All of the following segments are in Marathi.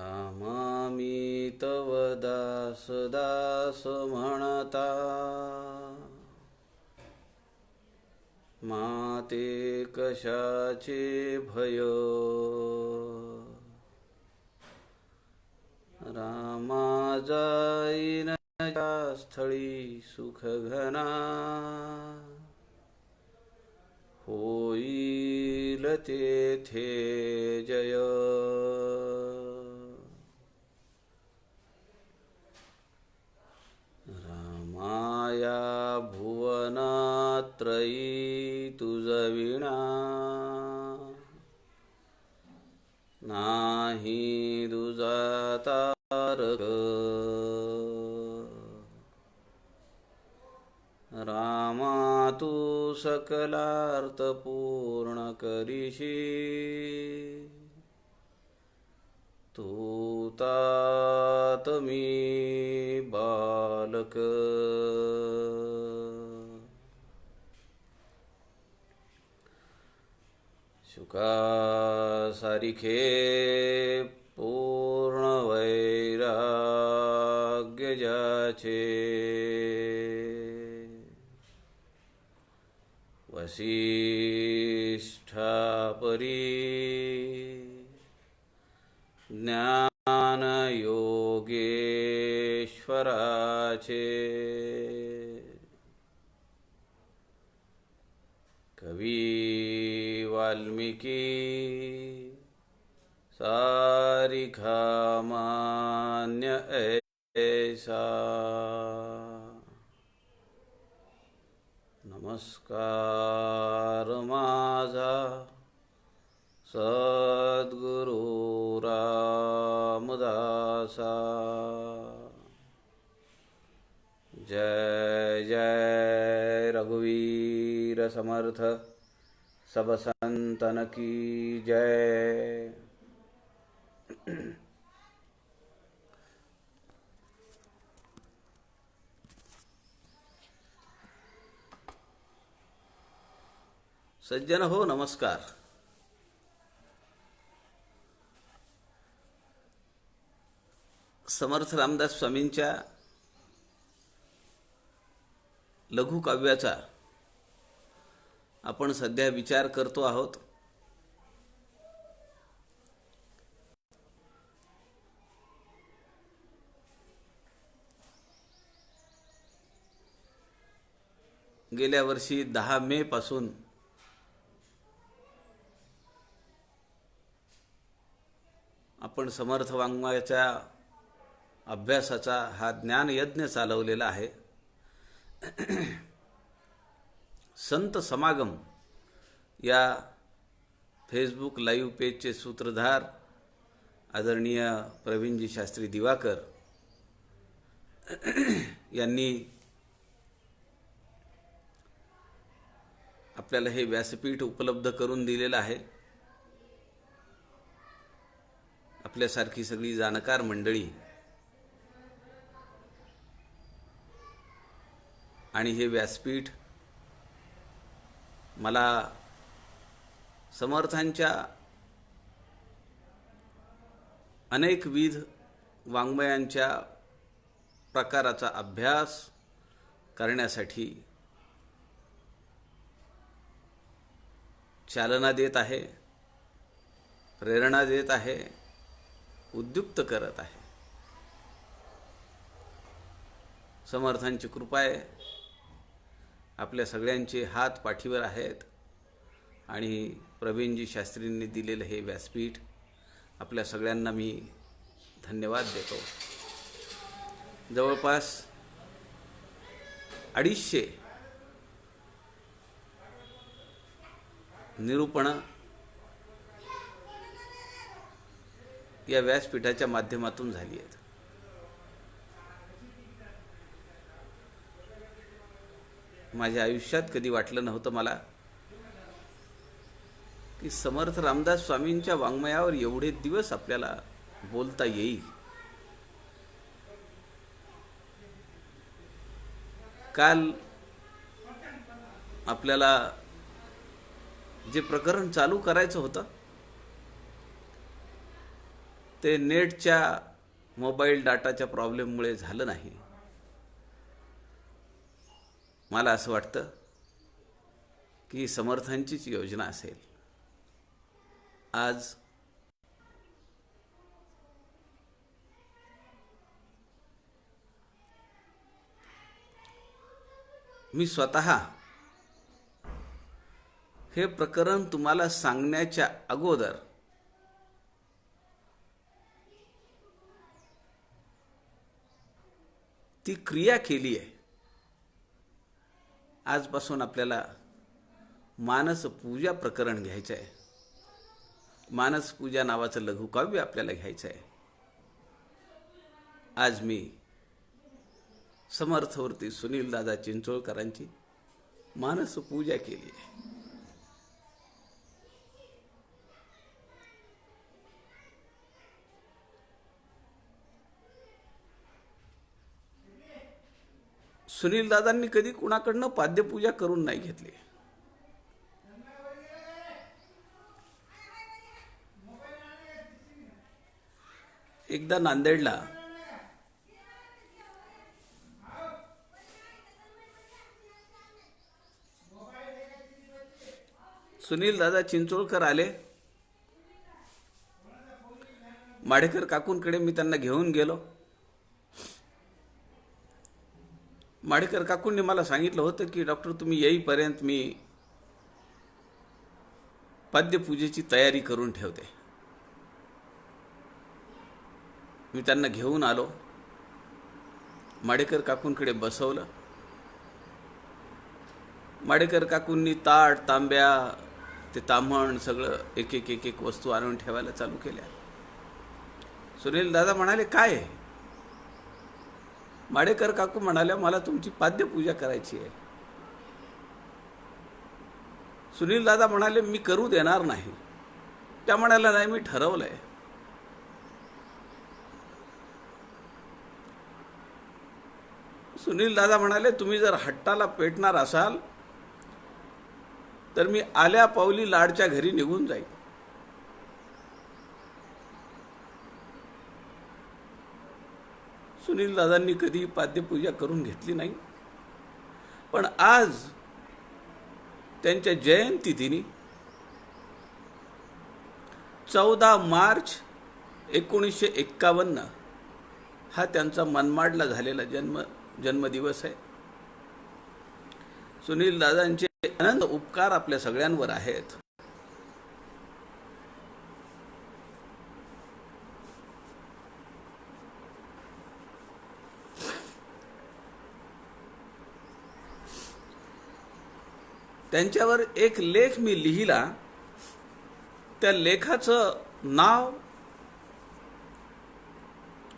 रामामी तव दास दास म्हणता, माते कशाचे भय. रामा जाईन ज्या स्थळी सुख घना, होईल तेथे जय. रामाया भुवनात्रयी तुझविणा, नाही दुजा तारक. रामा तू सकलार्थ पूर्ण करीशी, तू तात मी बालक. शुका सारिखे पूर्ण वैराग्य ज्याचे, वसिष्ठा परी ज्ञान योगेश्वराचे. कवी वाल्मिकी सारिखा मान्य ऐसा. नमस्कार माझा सद्गुरु रामदासा. जय जय रघुवीर समर्थ, सब संतन की जय. सज्जन हो, नमस्कार. समर्थ रामदास स्वामींच्या लघुकाव्याचा आपण सध्या विचार करतो आहोत. गेल्या वर्षी 10 मे पासून आपण समर्थ वाङ्मयाच्या अभ्यासाचा हा ज्ञानयज्ञ चालवलेला आहे. संत समागम या फेसबुक लाईव्ह पेजचे सूत्रधार आदरणीय प्रवीणजी शास्त्री दिवाकर यांनी आपल्याला हे व्यासपीठ उपलब्ध करून दिलेलं आहे. आपल्यासारखी सगळी जाणकार मंडळी आणि हे व्यासपीठ मला समर्थांच्या अनेकविध वाङ्मयांच्या प्रकाराचा अभ्यास करण्यासाठी चालना देत आहे, प्रेरणा देत आहे, उद्युक्त करत आहे. समर्थांची कृपा आहे. आपल्या सगळ्यांचे हात पाठीवर आहेत आणि प्रवीणजी शास्त्रींनी दिलेलं हे व्यासपीठ आपल्या सगळ्यांना मी धन्यवाद देतो. जवळपास 250 निरूपणं या व्यासपीठाच्या माध्यमातून झाली आहेत. माझ्या आयुष्यात कधी वाटलं नव्हतं मला की समर्थ रामदास स्वामींच्या वाङ्मयावर एवढे दिवस आपल्याला बोलता येईल. काल आपल्याला जे प्रकरण चालू करायचं होतं ते नेटच्या मोबाईल डाटाच्या प्रॉब्लेममुळे झालं नाही. मला असं वाटतं की समर्थांचीच योजना असेल. आज मी स्वतः हे प्रकरण तुम्हाला सांगण्याच्या अगोदर ती क्रिया केली आहे. आजपासून आपल्याला मानसपूजा प्रकरण घ्यायचं आहे. मानसपूजा नावाचं लघुकाव्य आपल्याला घ्यायचं आहे. आज मी समर्थवरती सुनील दादा चिंचोळकरांची मानसपूजा केली आहे. सुनील दादांनी कधी कुणाकडनं पाद्यपूजा करून नाही घेतली. एकदा नांदेडला सुनील दादा चिंचोळकर आले. माडेकर काकूंकडे मी त्यांना घेऊन गेलो. माडेकर काकूंनी मला सांगितलं होतं की डॉक्टर तुम्ही येईपर्यंत मी पाद्यपूजेची तयारी करून ठेवते. मी त्यांना घेऊन आलो. माडेकर काकूंकडे बसवलं. माडेकर काकूंनी ताट तांब्या ते ताम्हण सगळं एक एक एक एक वस्तू आणून ठेवायला चालू केल्या. सुनील दादा म्हणाले काय आहे? माडेकर काकू म्हणाल्या मला तुमची पाद्यपूजा करायची आहे. सुनील दादा म्हणाले मी करू देणार नाही. त्या म्हणाल्या नाही मी ठरवलंय. सुनील दादा म्हणाले तुम्ही जर हट्टाला पेटणार असाल तर मी आल्या पावली लाडच्या घरी निघून जाईल. सुनील दादांनी कधी पाद्यपूजा करून घेतली नाही. पण आज त्यांच्या जयंती दिनी 14 मार्च 1951 हा त्यांचा मनमाडला झालेला जन्मदिवस आहे. सुनील दादांचे अनंत उपकार आपल्या सगळ्यांवर आहेत. त्यांच्यावर एक लेख मी लिहिला. त्या लेखाचं नाव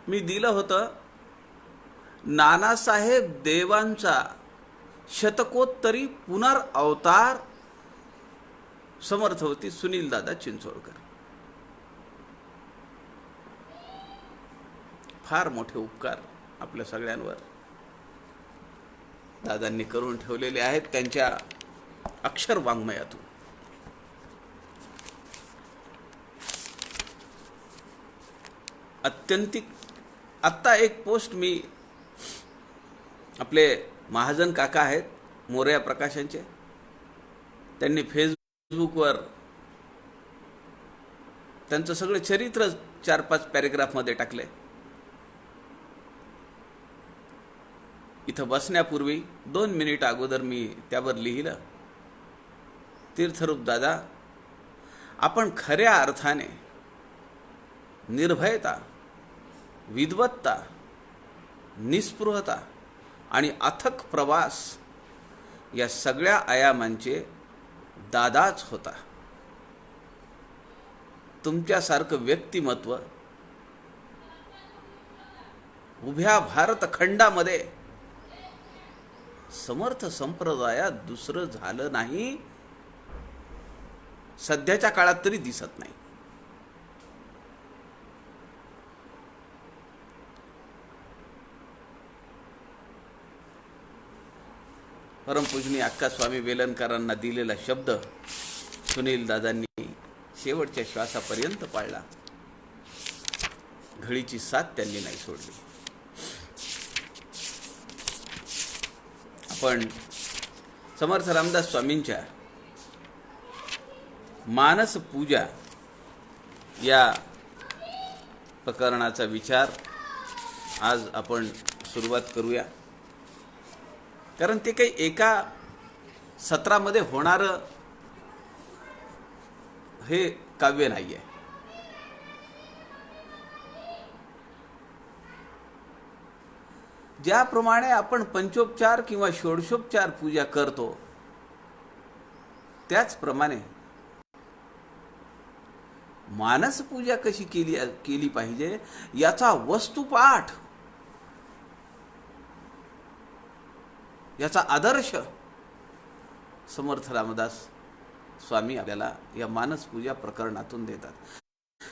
मी दिलं होतं नानासाहेब देवांचा शतकोत्तरी पुनर्अवतार समर्थवती सुनील दादा चिंचोळकर. फार मोठे उपकार आपल्या सगळ्यांवर दादांनी करून ठेवलेले आहेत त्यांच्या अक्षर वाङ्मयातून. अत्यंतिक आत्ता एक पोस्ट मी आपले महाजन काका आहेत मोरया प्रकाशनचे, त्यांनी फेसबुकवर त्यांचं सगळं चरित्र 4-5 पॅरेग्राफमध्ये टाकले. इथं बसण्यापूर्वी 2 मिनिट अगोदर मी त्यावर लिहिलं तीर्थरूप दादा आपण खऱ्या अर्थाने निर्भयता, विद्वत्ता, निस्पृहता आणि अथक प्रवास या सगळ्या आयामांचे दादाच होता. तुमच्यासारखं व्यक्तिमत्व उभ्या भारतखंडामध्ये समर्थ संप्रदायात दुसरं झालं नाही, सध्याच्या काळात तरी दिसत नाही. परमपूजनीय अक्का स्वामी वेलणकरांना दिलेला शब्द सुनील दादांनी शेवटच्या श्वासापर्यंत पाळला. घडीची साथ त्यांनी नाही सोडली. आपण समर्थ रामदास स्वामींच्या मानस पूजा या प्रकरणाचा विचार आज आपण सुरुवात करूया. कारण ते काही एका सत्रामध्ये होणारं हे काव्य नाही आहे. ज्याप्रमाणे आपण पंचोपचार किंवा षोडशोपचार पूजा करतो त्याचप्रमाणे मानस पूजा कशी केली पाहिजे याचा वस्तुपाठ, याचा आदर्श समर्थ रामदास स्वामी आपल्याला या मानस पूजा प्रकरणातून देतात.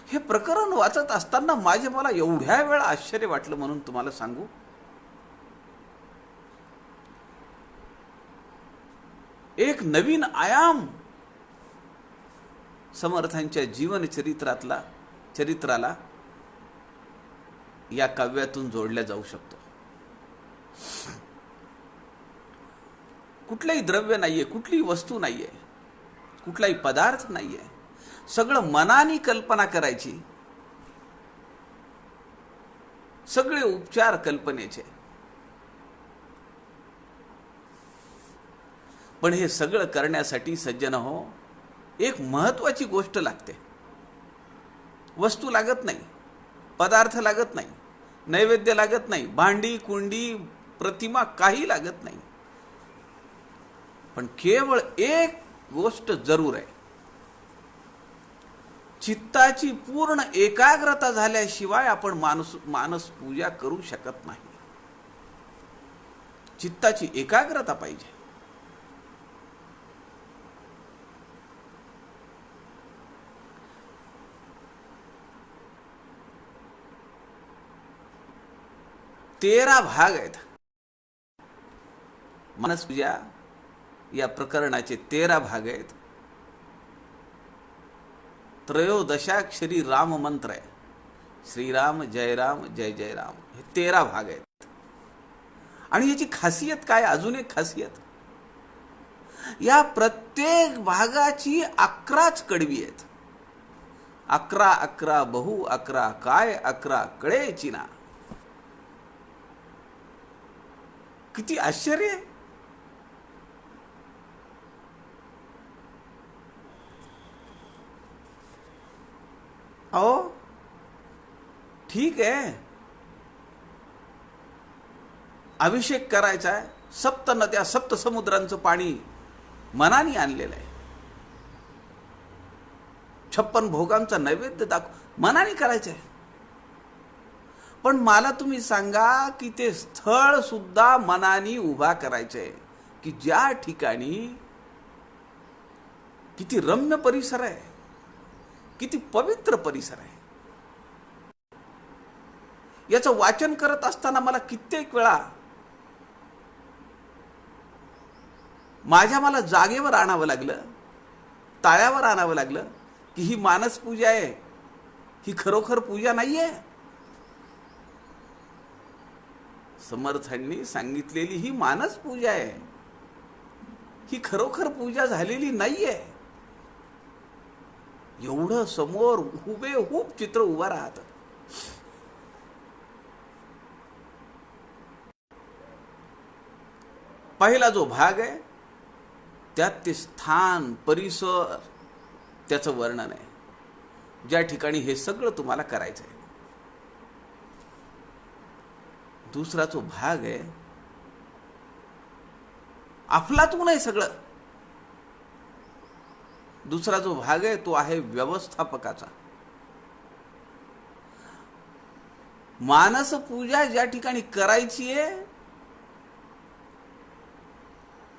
हे प्रकरण वाचत असताना मला एवढ्या वेळा आश्चर्य वाटलं म्हणून तुम्हाला सांगू. एक नवीन आयाम समर्थांच्या जीवन चरित्राला या काव्यातून जोडल्या जाऊ शकतो. कुठलंही द्रव्य नाहीये, कुठलीही वस्तू नाहीये, कुठलाही पदार्थ नाहीये. सगळं मनाने कल्पना करायची, सगळे उपचार कल्पनेचे. पण हे सगळं करण्यासाठी सज्जन हो, एक महत्वाची गोष्ट लागते. वस्तू लागत नाही, पदार्थ लागत नाही, नैवेद्य लागत नाही, भांडी कुंडी प्रतिमा काही लागत नाही. पण केवळ एक गोष्ट जरूर आहे. चित्ताची पूर्ण एकाग्रता झाल्याशिवाय आपण मानस पूजा करू शकत नाही. चित्ताची एकाग्रता पाहिजे. तेरा भाग आहेत मानस पूजा या प्रकरणाचे. 13 भाग आहेत. त्रयोदशाक्षरी राम मंत्र आहे. श्रीराम जय राम जय जय राम. हे 13 भाग आहेत. आणि याची खासियत काय? अजून एक खासियत, या प्रत्येक भागाची 11च कडवी आहेत. 11 11 बहु 11 काय 11 कळे चिना. किती आश्चर्य आहे. अहो ठीक आहे, अभिषेक करायचा आहे, 7 नद्या 7 समुद्रांचं पाणी मनाने आणलेलं आहे. 56 भोगांचा नैवेद्य मनाने करायचं आहे. पण मला तुम्ही सांगा की ते स्थळ सुद्धा मनाने उभा करायचं आहे की ज्या ठिकाणी किती रम्य परिसर आहे, किती पवित्र परिसर आहे. याचं वाचन करत असताना मला कित्येक वेळा मला जागेवर आणावं लागलं, ताळ्यावर आणावं लागलं की ही मानस पूजा आहे, ही खरोखर पूजा नाहीये. समर्थांनी सांगितलेली ही मानस पूजा आहे, ही खरोखर पूजा झालेली नाहीये. एवढं समोर हुबेहूब चित्र उभं राहतं. पहिला जो भाग आहे त्यात ते स्थान परिसर त्याचं वर्णन आहे, ज्या ठिकाणी हे सगळं तुम्हाला करायचं आहे. दुसरा जो भाग आहे अफलातून आहे सगळं. दुसरा जो भाग आहे तो आहे व्यवस्थापकाचा. मानस पूजा ज्या ठिकाणी करायची आहे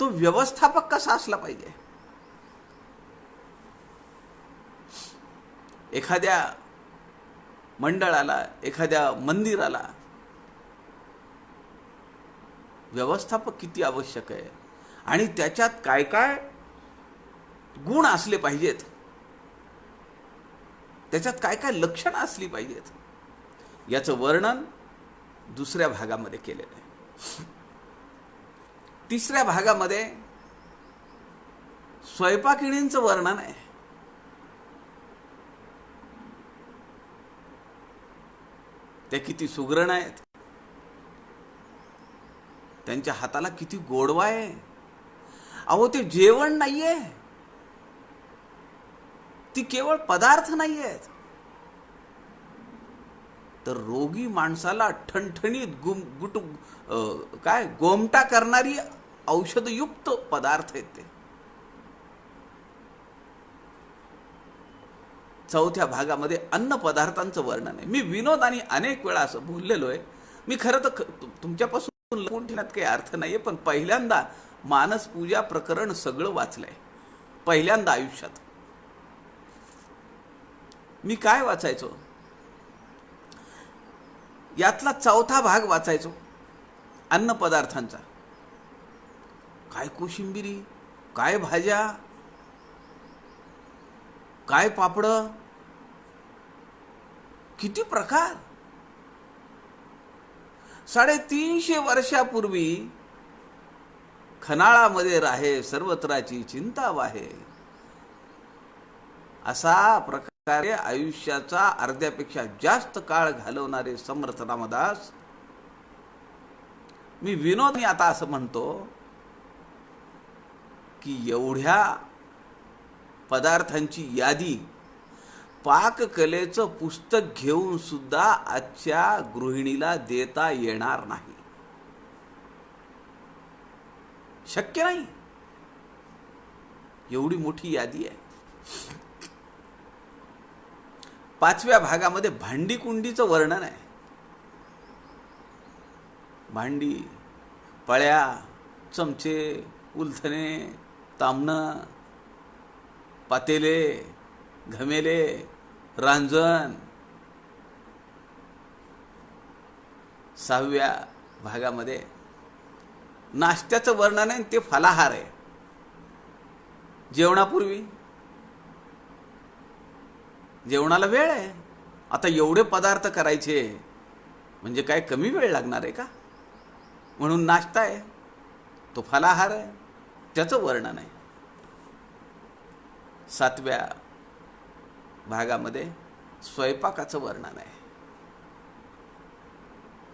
तो व्यवस्थापक कसा असला पाहिजे. एखाद्या मंडळाला, एखाद्या मंदिराला व्यवस्थापक किती आवश्यक आहे आणि त्याच्यात काय काय गुण असले पाहिजेत, त्याच्यात काय काय लक्षणं असली पाहिजेत, याचं वर्णन दुसऱ्या भागामध्ये केलेलं आहे. तिसऱ्या भागामध्ये स्वयंपाकिणींचं वर्णन आहे. त्या किती सुगरण आहेत, त्यांच्या हाताला किती गोडवा आहे. अहो ते जेवण नाहीये, ती केवळ पदार्थ नाहीयेत, तर रोगी माणसाला ठणठणीत गोमटा करणारी औषधयुक्त पदार्थ आहेत ते. चौथ्या भागामध्ये अन्न पदार्थांचं वर्णन आहे. मी विनोदाने अनेक वेळा असं बोललेलो आहे. मी खरं तर तुमच्यापासून लपून ठेवण्यात काही अर्थ नाहीये, पण पहिल्यांदा मानस पूजा प्रकरण सगळं वाचलंय. पहिल्यांदा आयुष्यात मी काय वाचायचो, यातला चौथा भाग वाचायचो अन्न पदार्थांचा. काय कोशिंबिरी, काय भाज्या, काय पापड, किती प्रकार. 350 वर्षापूर्वी खनाळामध्ये राहे सर्वत्राची चिंता वाहे, असा प्रकारे आयुष्याचा अर्ध्यापेक्षा जास्त काळ घालवणारे समर्थ रामदास. मी विनोदनी आता असं म्हणतो की एवढ्या पदार्थांची यादी पाककलेचं पुस्तक घेऊन सुद्धा आजच्या गृहिणीला देता येणार नाही, शक्य नाही. एवढी मोठी यादी आहे. पाचव्या भागामध्ये भांडी कुंडीचं वर्णन आहे. भांडी, पळ्या, चमचे, उलथणे, तामणं, पातेले, घमेले, रांजण. सहाव्या भागामध्ये नाश्त्याचं वर्णन आहे, ते फलाहार आहे. जेवणापूर्वी, जेवणाला वेळ आहे, आता एवढे पदार्थ करायचे म्हणजे काय कमी वेळ लागणार आहे का? म्हणून नाश्ता आहे, तो फलाहार आहे, त्याचं वर्णन आहे. सातव्या भागामध्ये स्वयंपाकाचं वर्णन आहे.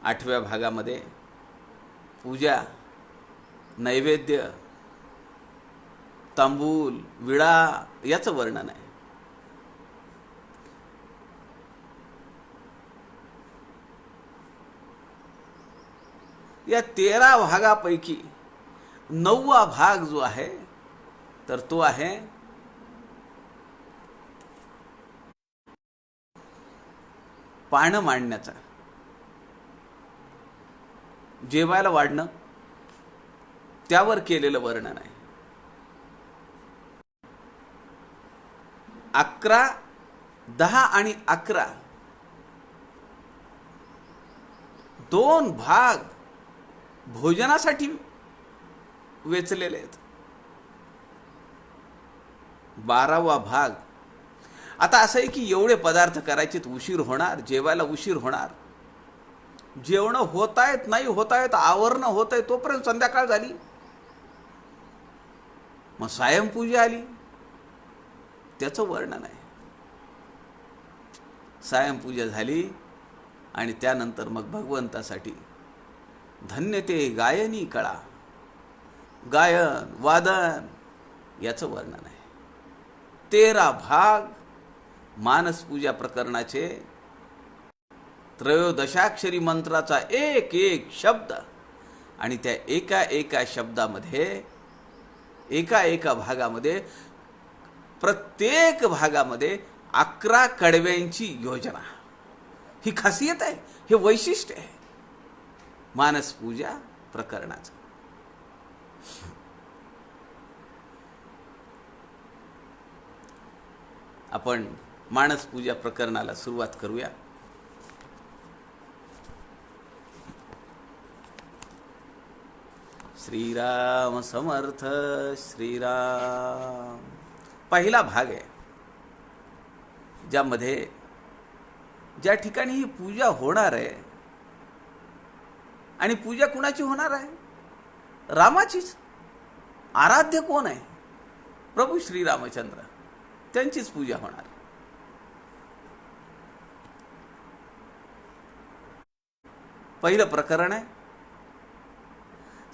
आठव्या भागामध्ये पूजा, नैवेद्य, तांबूल, विडा याचं वर्णन आहे. या 13 भागापैकी 9वा भाग जो आहे तर तो आहे पानं मांडण्याचा. जेवायला वाढणं, त्यावर केलेलं वर्णन आहे. 11, 10 आणि 11 दोन भाग भोजनासाठी वेचलेले आहेत. 12वा भाग आता असं आहे की एवढे पदार्थ करायचे, उशीर होणार, जेवायला उशीर होणार, जेवण होत आहेत, नाही होत आहेत, आवरणं होत आहे, तोपर्यंत संध्याकाळ झाली. मग सायंपूजा आली, त्याचं वर्णन आहे. सायंपूजा झाली आणि त्यानंतर मग भगवंतासाठी धन्य ते गायनी कळा, गायन वादन याचं वर्णन आहे. 13 भाग मानसपूजा प्रकरणाचे. त्रयोदशाक्षरी मंत्राचा एक एक शब्द आणि त्या एका एका शब्दामध्ये, एका एका भागामध्ये, प्रत्येक भागामध्ये 11 कडव्यांची योजना. ही खासियत आहे, हे वैशिष्ट्य आहे मानसपूजा प्रकरणाचं. आपण मानसपूजा प्रकरणाला सुरुवात करूया. श्रीराम समर्थ. श्रीराम. पहिला भाग आहे ज्यामध्ये ज्या ठिकाणी ही पूजा होणार आहे, आणि पूजा कुणाची होणार आहे? रामाचीच. आराध्य कोण आहे? प्रभू श्री रामचंद्र. त्यांचीच पूजा होणार. पहिलं प्रकरण आहे,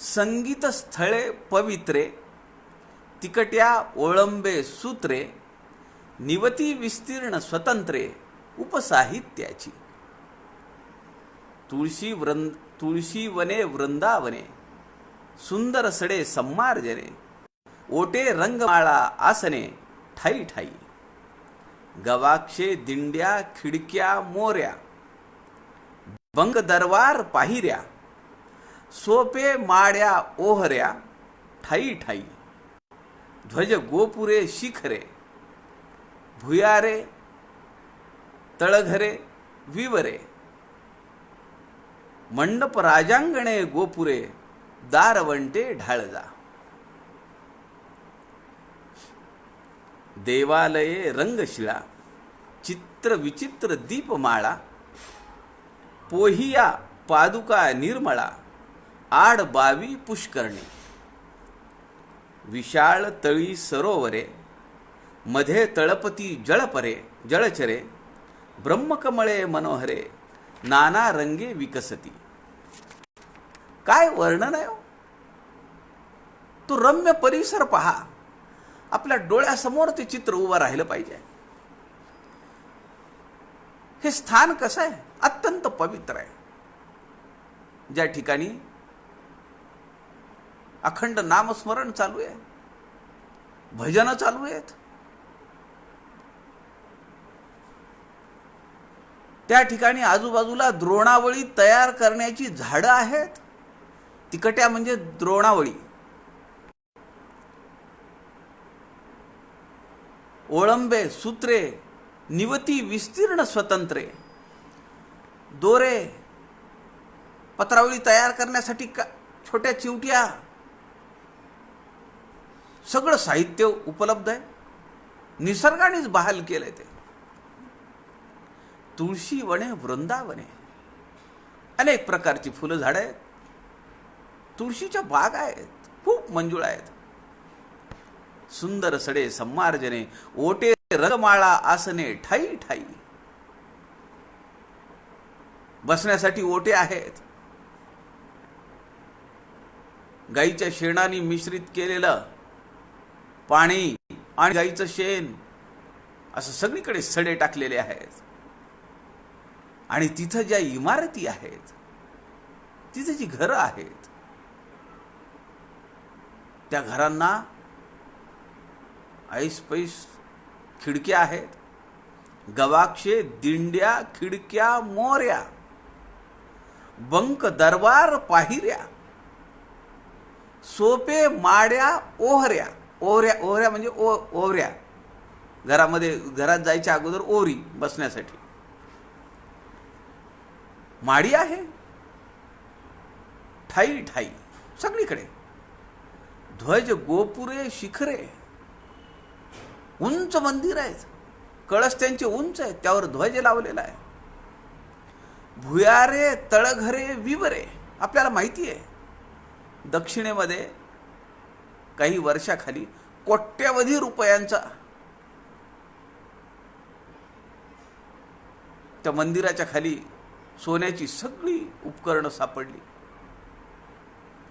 संगीत स्थळे पवित्रे, तिकट्या ओळंबे सूत्रे, निवती विस्तीर्ण स्वतंत्रे, उपसाहित्याची. तुळशी वने वृंदावने, सुंदर सडे सम्मार्जने, ओटे रंगमाळा आसने, ठाई ठाई. गवाक्षे दिंड्या खिडक्या मोऱ्या, बंग दरबार पाहिऱ्या, सोपे माड्या ओहऱ्या, ठाई ठाई. ध्वज गोपुरे शिखरे, भुयारे तळघरे विवरे, मंडप राजांगणे गोपुरे, दारवंटे ढाळजा. देवालये रंगशिळा, चित्र विचित्र दीपमाळा, पोहिया पादुका निर्मळा, आड बावी पुष्करणी. विशाळ तळी सरोवरे, मध्ये तळपती जळचरे, ब्रह्मकमळे मनोहरे, नाना रंगे विकसती. काय वर्णन आहे! तो रम्य परिसर पहा. आपल्या डोळ्यासमोर ते चित्र उभं राहिलं पाहिजे. हे स्थान कसं आहे? अत्यंत पवित्र आहे. ज्या ठिकाणी अखंड नामस्मरण चालू आहे, भजन चालू आहेत, त्या ठिकाणी आजूबाजूला द्रोणावळी तयार करण्याची झाडं आहेत. तिकट्या म्हणजे द्रोणावळी. ओळंबे सूत्रे, निवती विस्तीर्ण स्वतंत्रे, दोरे, पत्रावळी तयार करण्यासाठी छोट्या चिवट्या, सगळं साहित्य उपलब्ध आहे. निसर्गानेच बहाल केलंय ते. तुळशी वने वृंदावने, अनेक प्रकारची फुलं झाडं आहेत, तुळशीच्या बाग आहेत, खूप मंजुळा आहेत. सुंदर सडे सम्मार्जने, ओटे रंगमाळा आसने, ठाई ठाई. बसण्यासाठी ओटे आहेत. गाईच्या शेणाने मिश्रित केलेलं पाणी आणि गाईचं शेण, असं सगळीकडे सडे टाकलेले आहेत. आणि तिथं ज्या इमारती आहेत, तिथे जी घरं आहेत, त्या घरांना ऐस पैस खिडक्या आहेत. गवाक्षे दिंड्या खिडक्या मोऱ्या, बंक दरबार पाहिऱ्या, सोपे माड्या ओहऱ्या. ओहऱ्या म्हणजे ओहऱ्या. घरात जायच्या अगोदर ओरी बसण्यासाठी. माडी आहे, ठाई ठाई सगळीकडे. ध्वज गोपुरे शिखरे, उंच मंदिर आहेत, कळस त्यांचे उंच आहेत, त्यावर ध्वज लावलेला आहे. भुयारे तळघरे विवरे. आपल्याला माहिती आहे, दक्षिणेमध्ये काही वर्षाखाली कोट्यवधी रुपयांचा त्या मंदिराच्या खाली सोन्याची सगळी उपकरणं सापडली.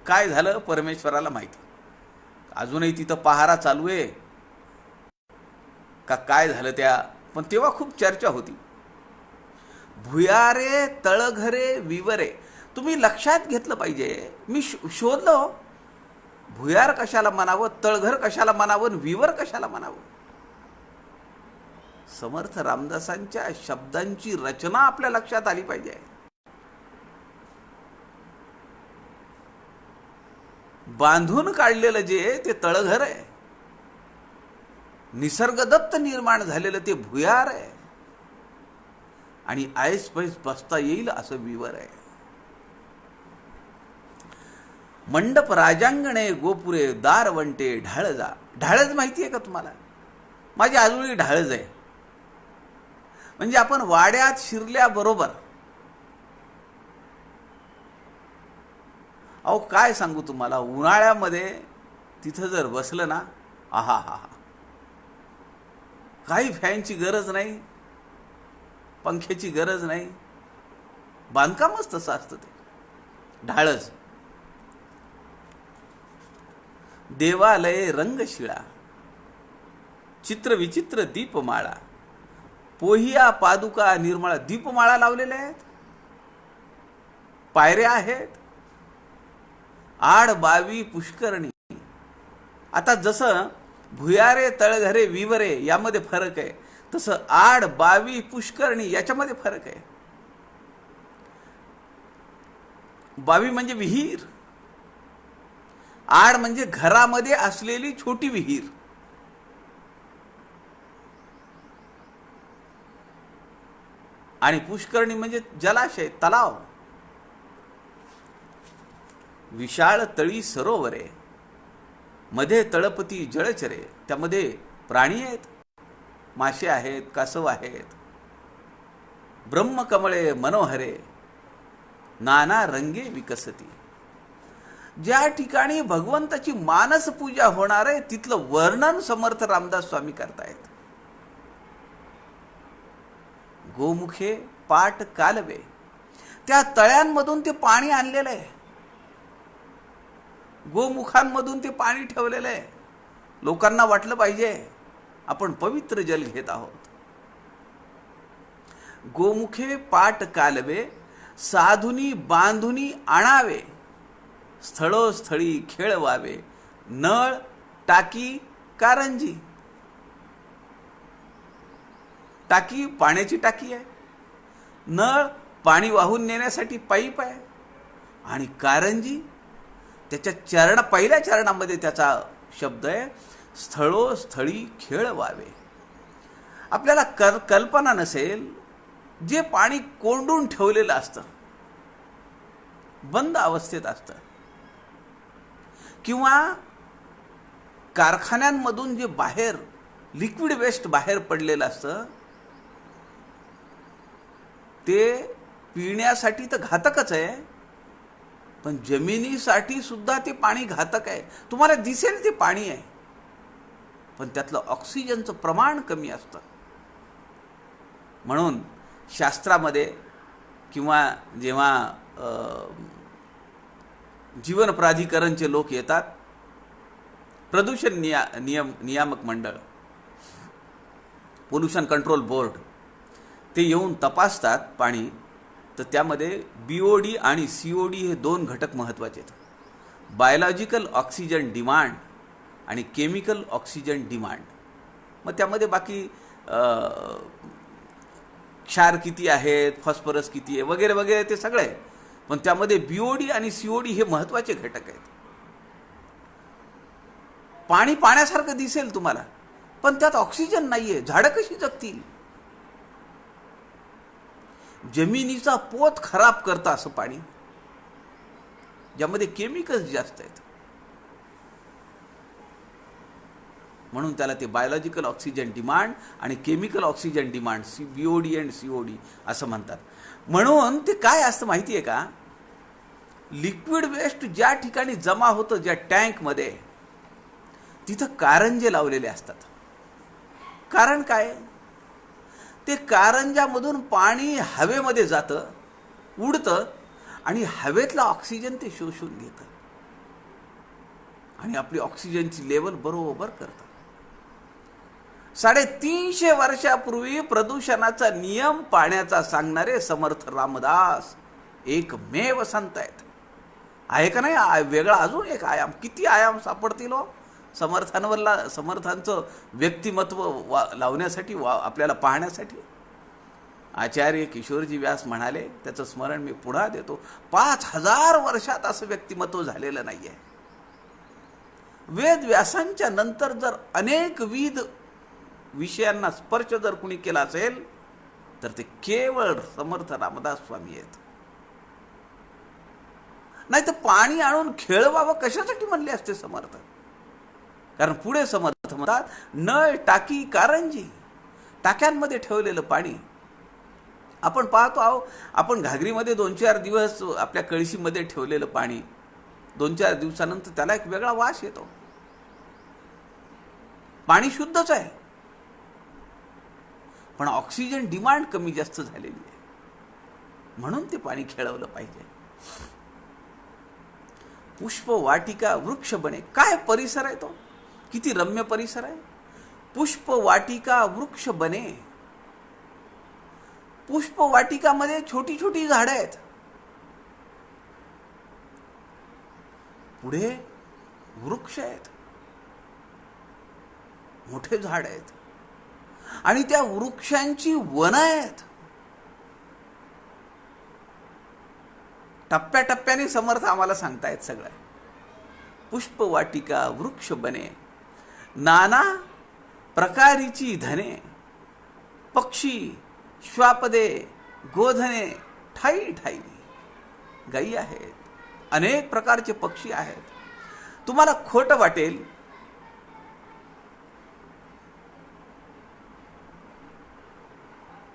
काय झालं परमेश्वराला माहिती. अजूनही तिथं पहारा चालू आहे का काय झालं त्या, पण तेव्हा खूप चर्चा होती. भुयारे तळघरे विवरे. तुम्ही लक्षात घेतलं पाहिजे. मी शोधलं, भुयार कशाला म्हणावं, तळघर कशाला म्हणावं, विवर कशाला म्हणावं. समर्थ रामदासांच्या शब्दांची रचना आपल्या लक्षात आली पाहिजे. बांधून काढलेलं जे ते तळघर आहे, निसर्गदत्त निर्माण झालेलं ते भुयार आहे, आणि ऐस पैस बसता येईल असं विवर आहे. मंडप राजांगणे गोपुरे, दारवंटे ढाळजा. ढाळज माहिती आहे का तुम्हाला? माझी आजोळी ढाळज आहे. म्हणजे आपण वाड्यात शिरल्याबरोबर, अहो काय सांगू तुम्हाला, उन्हाळ्यामध्ये तिथं जर बसलं ना, आहा हा हा, काही फॅनची गरज नाही, पंख्याची गरज नाही, बांधकामच तसं असतं ते, ढाळच. देवालये रंगशिळा, चित्रविचित्र दीपमाळा, पोहिया पादुका निर्मळा. दीपमाळा लावलेल्या आहेत, पायऱ्या आहेत, आड बावी पुष्करणी. आता जसं भुयारे तळघरे विवरे यामध्ये फरक आहे, तसं आड बावी पुष्करणी याच्यामध्ये फरक आहे. बावी म्हणजे विहीर, आड म्हणजे घरामध्ये असलेली छोटी विहीर. आणि पुष्करणी म्हणजे जलाशय, तलाव. विशाळ तळी सरोवरे, मध्ये तळपती जळचरे. त्यामध्ये प्राणी आहेत, मासे आहेत, कासव आहेत. ब्रह्मकमळे मनोहरे, नाना रंगे विकसती. ज्या ठिकाणी भगवंताची मानस पूजा होणार आहे तिथलं वर्णन समर्थ रामदास स्वामी करतायत. गोमुखे पाट कालवे, त्या तळ्यांमधून ते पाणी आणलेलं आहे, गोमुखांमधून ते पाणी ठेवलेलं आहे. लोकांना वाटलं पाहिजे आपण पवित्र जल घेत आहोत. गोमुखे पाट कालवे, साधुनी बांधुनी आणावे, स्थळोस्थळी खेळवावे. नळ टाकी कारंजी. टाकी पाण्याची टाकी आहे, नळ पाणी वाहून नेण्यासाठी पाईप आहे, आणि कारंजी त्याच्या पहिल्या चरणामध्ये त्याचा शब्द आहे, स्थळोस्थळी खेळवावे. आपल्याला कल्पना नसेल, जे पाणी कोंडून ठेवलेलं असतं, बंद अवस्थेत असतं, किंवा कारखान्यांमधून जे बाहेर लिक्विड वेस्ट बाहेर पडलेलं असतं, ते पिण्यासाठी तर घातकच आहे, पण जमिनीसाठी सुद्धा ते पाणी घातक आहे. तुम्हाला दिसेल ते पाणी आहे, पण त्यातलं ऑक्सिजनचं प्रमाण कमी असतं. म्हणून शास्त्रामध्ये किंवा जेव्हा जीवन प्राधिकरणचे लोक येतात, प्रदूषण नियामक मंडळ, पोल्युशन कंट्रोल बोर्ड, ते येऊन तपासतात पाणी, तर त्यामध्ये BOD आणि COD हे दोन घटक महत्त्वाचे आहेत. बायोलॉजिकल ऑक्सिजन डिमांड आणि केमिकल ऑक्सिजन डिमांड. मग त्यामध्ये बाकी क्षार किती आहेत, फॉस्फरस किती आहे, वगैरे वगैरे ते सगळे आहे, पण त्यामध्ये BOD आणि COD हे महत्त्वाचे घटक आहेत. पाणी पाण्यासारखं दिसेल तुम्हाला, पण त्यात ऑक्सिजन नाहीये, झाडं कशी जगतील? जमिनीचा पोत खराब करतं असं पाणी, ज्यामध्ये केमिकल्स जास्त आहेत. म्हणून त्याला ते बायोलॉजिकल ऑक्सिजन डिमांड आणि chemical oxygen demand, BOD and COD असं म्हणतात. म्हणून ते काय असतं माहिती आहे का, लिक्विड वेस्ट ज्या ठिकाणी जमा होतं, ज्या टँकमध्ये, तिथं कारंजे लावलेले असतात. कारण काय, ते कारंजामधून पाणी हवेमध्ये जातं, उडतं, आणि हवेतला ऑक्सिजन ते शोषून घेतं आणि आपली ऑक्सिजनची लेवल बरोबर करतं. 350 वर्षापूर्वी प्रदूषणाचा नियम पाण्याचा सांगणारे समर्थ रामदास एकमेव संत आहेत. आहे का नाही वेगळा अजून एक आयाम? किती आयाम सापडतील हो समर्थांचं व्यक्तिमत्व लावण्यासाठी, आपल्याला पाहण्यासाठी. आचार्य किशोरजी व्यास म्हणाले, त्याचं स्मरण मी पुन्हा देतो, 5000 वर्षात असं व्यक्तिमत्व झालेलं नाही आहे. वेद व्यासांच्या नंतर जर अनेकविध विषयांना स्पर्श जर कुणी केला असेल, तर ते केवळ समर्थ रामदास स्वामी आहेत. नाही तर पाणी आणून खेळवावं कशासाठी म्हणले असते समर्थ? कारण पुढे समर्थ म्हणतात, नळ टाकी कारंजी. टाक्यांमध्ये ठेवलेलं पाणी आपण पाहतो आहो, आपण घागरीमध्ये 2-4 दिवस आपल्या कळशीमध्ये ठेवलेलं पाणी 2-4 दिवसानंतर त्याला एक वेगळा वास येतो. पाणी शुद्धच आहे, पण ऑक्सिजन डिमांड कमी जास्त झालेली आहे, म्हणून ते पाणी खेळवलं पाहिजे. पुष्प वाटिका वृक्ष बने. काय परिसर आहे तो, किती रम्य परिसर आहे. पुष्प वाटिका वृक्ष बने. पुष्प वाटिकामध्ये छोटी छोटी झाडं आहेत, पुढे वृक्ष आहेत, मोठे झाड आहेत, आणि त्या वृक्षांची वन आहेत. टप्प्याटप्प्याने समर्थ आम्हाला सांगतायत सगळं. पुष्प वाटिका वृक्ष बने, नाना प्रकारीची धने, पक्षी श्वापदे गोधने ठाई ठाई. गायी आहेत, अनेक प्रकारचे पक्षी आहेत. तुम्हाला खोटं वाटेल,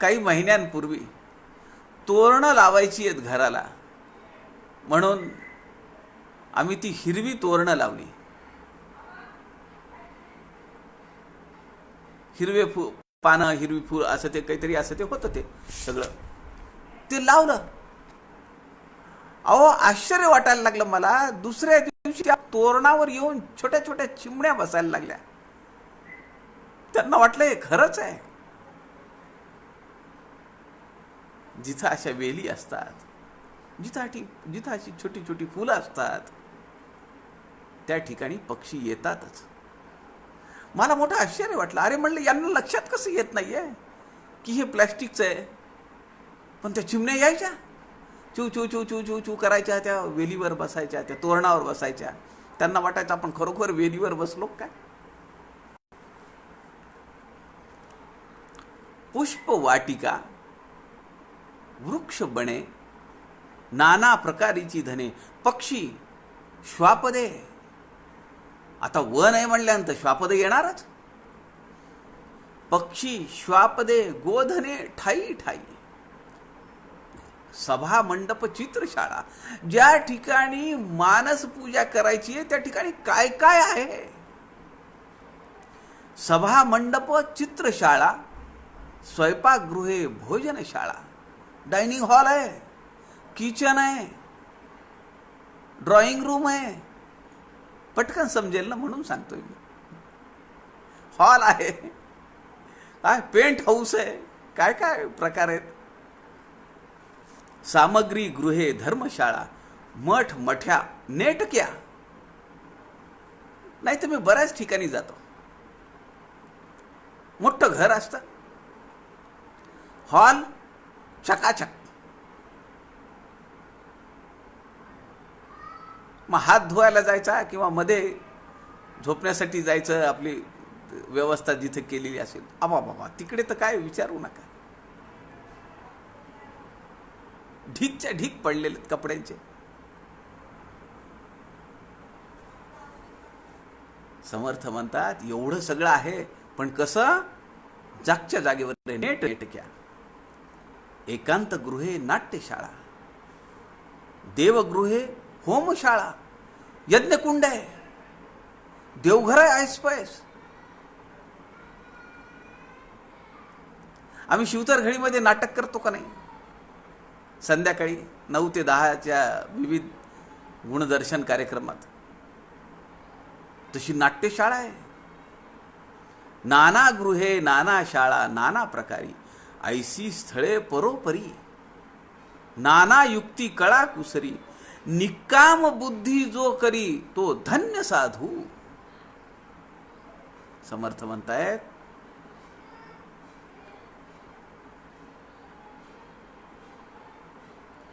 काही महिन्यांपूर्वी तोरणं लावायची आहेत घराला, म्हणून आम्ही ती हिरवी तोरणं लावली. हिरवे पानं, हिरवी फूल, असं ते काहीतरी असं ते होतं, ते सगळं ते लावलं. अहो, आश्चर्य वाटायला लागलं मला. दुसऱ्या दिवशी त्या तोरणावर येऊन छोट्या छोट्या चिमण्या बसायला लागल्या. त्यांना वाटलं हे खरंच आहे. जिथं अशा वेली असतात, जिथं अशी छोटी छोटी फुलं असतात, त्या ठिकाणी पक्षी येतातच. मला मोठं आश्चर्य वाटलं. अरे म्हणलं, यांना लक्षात कसं येत नाहीये की हे प्लॅस्टिकचं आहे. पण त्या चिमण्या यायच्या, चू चू चू चू चू चू करायच्या, त्या वेलीवर बसायच्या, त्या तोरणावर बसायच्या. त्यांना वाटायचं आपण खरोखर वेलीवर बसलो काय. पुष्प वाटिका वृक्ष बने, नाना प्रकारीची धने, पक्षी श्वापदे. आता वन आहे म्हणल्यानंतर श्वापदे येणारच. पक्षी श्वापदे गोधने ठाई ठाई. सभा मंडप चित्रशाळा. ज्या ठिकाणी मानस पूजा करायची आहे त्या ठिकाणी काय काय आहे. सभा मंडप चित्रशाळा, स्वयंपाकगृहे भोजनशाळा, डायनिंग हॉल आहे, किचन आहे, ड्रॉइंग रूम आहे. पटकन समजेल ना म्हणून सांगतोय मी. हॉल आहे, काय पेंट हाऊस आहे, काय काय प्रकार आहेत. सामग्री गृहे धर्मशाळा, मठ मठ्या नेटक्या. नाही तर मी बऱ्याच ठिकाणी जातो, मोठं घर असतं, हॉल चकाचक. मग हात धुवायला जायचा किंवा मध्ये झोपण्यासाठी जायचं, आपली व्यवस्था जिथे केलेली असेल, आबा बाबा तिकडे तर काय विचारू नका. ढीकच्या ढीक पडलेले कपड्यांचे. समर्थ म्हणतात एवढं सगळं आहे, पण कसं, जागच्या जागेवर नेटक्या. एकांत गृहे नाट्यशाळा, देवगृहे होमशाळा, यज्ञकुंड आहे, देवघर आहे ऐसपैस. आम्ही शिवतरघडीमध्ये नाटक करतो का नाही, संध्याकाळी 9 ते 10च्या विविध गुणदर्शन कार्यक्रमात, तशी नाट्यशाळा आहे. नाना गृहे नाना शाळा नाना प्रकारी, ऐसी स्थळे परोपरी, नाना युक्ती कळा कुसरी, निकाम बुद्धी जो करी तो धन्य साधू. समर्थ म्हणतायत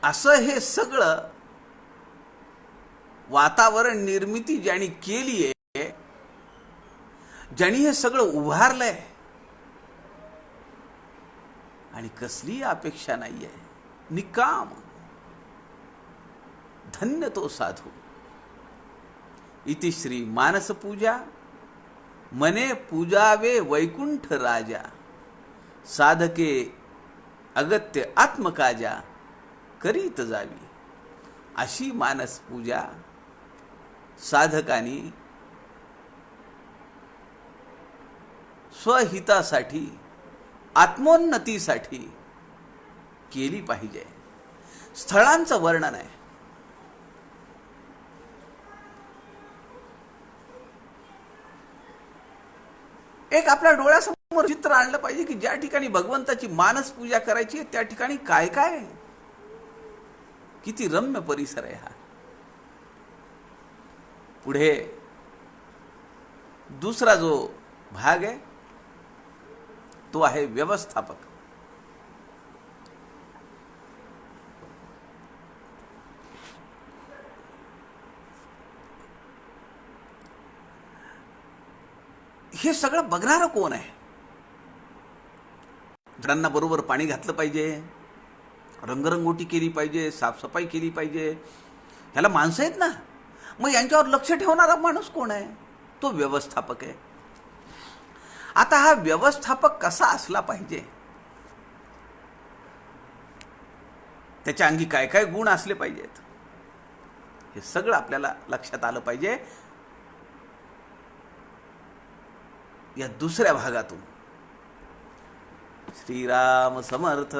असं हे सगळं वातावरण निर्मिती ज्यांनी केली आहे, ज्यांनी हे सगळं उभारलंय, आणि कसली अपेक्षा नाहीये, निकाम, धन्य तो साधू. इति श्री मानस पूजा मने पूजावे वैकुंठ राजा, साधके अगत्य आत्मकाजा करीत जावी. अशी मानस पूजा साधकांनी स्वहितासाठी, आत्मोन्नतीसाठी केली पाहिजे. स्थळांचं वर्णन आहे. एक आपल्या डोळ्यासमोर चित्र आणलं पाहिजे की ज्या ठिकाणी भगवंताची मानस पूजा करायची आहे त्या ठिकाणी काय काय आहे. किती रम्य परिसर आहे हा. पुढे दुसरा जो भाग आहे तो आहे व्यवस्थापक. हे सगळं बघणारं कोण आहे. झाडांना बरोबर पाणी घातलं पाहिजे, रंगरंगोटी केली पाहिजे, साफसफाई केली पाहिजे. ह्याला माणसं आहेत ना. मग यांच्यावर लक्ष ठेवणारा माणूस कोण आहे? तो व्यवस्थापक आहे. आता हा व्यवस्थापक कसा असला पाहिजे, त्याच्या अंगी काय काय गुण असले पाहिजेत, हे सगळं आपल्याला लक्षात आलं पाहिजे या दुसऱ्या भागातून. श्रीराम समर्थ.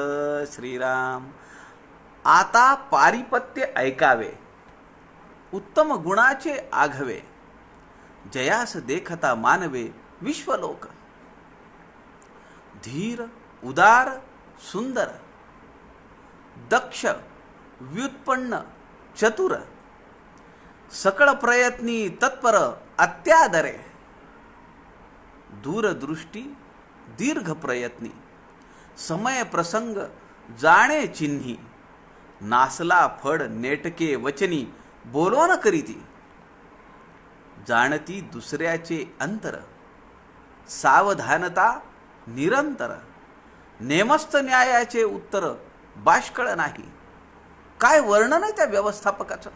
श्रीराम. आता पारिपत्य ऐकावे, उत्तम गुणाचे आघवे, जयास देखता मानवे विश्वलोक. धीर, उदार, सुंदर, दक्ष, व्युत्पन्न, चतुर, सकळ प्रयत्नी, तत्पर, अत्यादरे, दूरदृष्टी, दीर्घ प्रयत्नी, समय प्रसंग जाणे चिन्ही, नासला फड नेटके वचनी, बोलवण करीती, जाणती दुसऱ्याचे अंतर, सावधानता निरंतर, नेमस्त न्यायाचे उत्तर बाष्कळ नाही. काय वर्णन आहे त्या व्यवस्थापकाचं.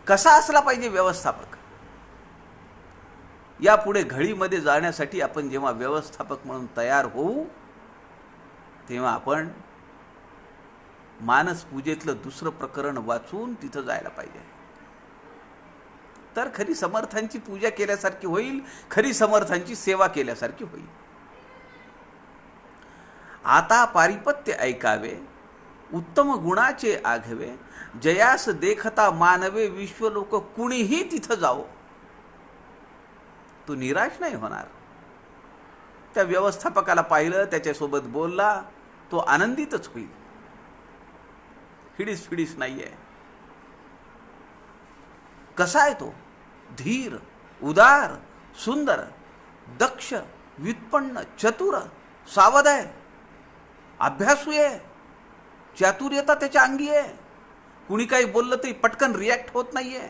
कसा असला पाहिजे व्यवस्थापक. यापुढे घळीमध्ये जाण्यासाठी आपण जेव्हा व्यवस्थापक म्हणून तयार होऊ तेव्हा आपण मानस पूजेतलं दुसरं प्रकरण वाचून तिथं जायला पाहिजे. तर खरी समर्थांची पूजा केल्यासारखी होईल, खरी समर्थांची सेवा केल्यासारखी होईल. आता पारिपत्य ऐकावे, उत्तम गुणाचे आघवे, जयास देखता मानवे विश्वलोक. कुणीही तिथं जाओ तो निराश नाही होणार. त्या व्यवस्थापकाला पाहिलं, त्याच्यासोबत बोलला, तो आनंदितच होईल. हिडीस फिडीस नाहीये. कसा आहे तो? धीर, उदार, सुंदर, दक्ष, व्युत्पन्न, चतुर, सावध आहे, अभ्यासू आहे, चातुर्यता त्याच्या अंगी आहे. कुणी काही बोललं तरी पटकन रिॲक्ट होत नाहीये.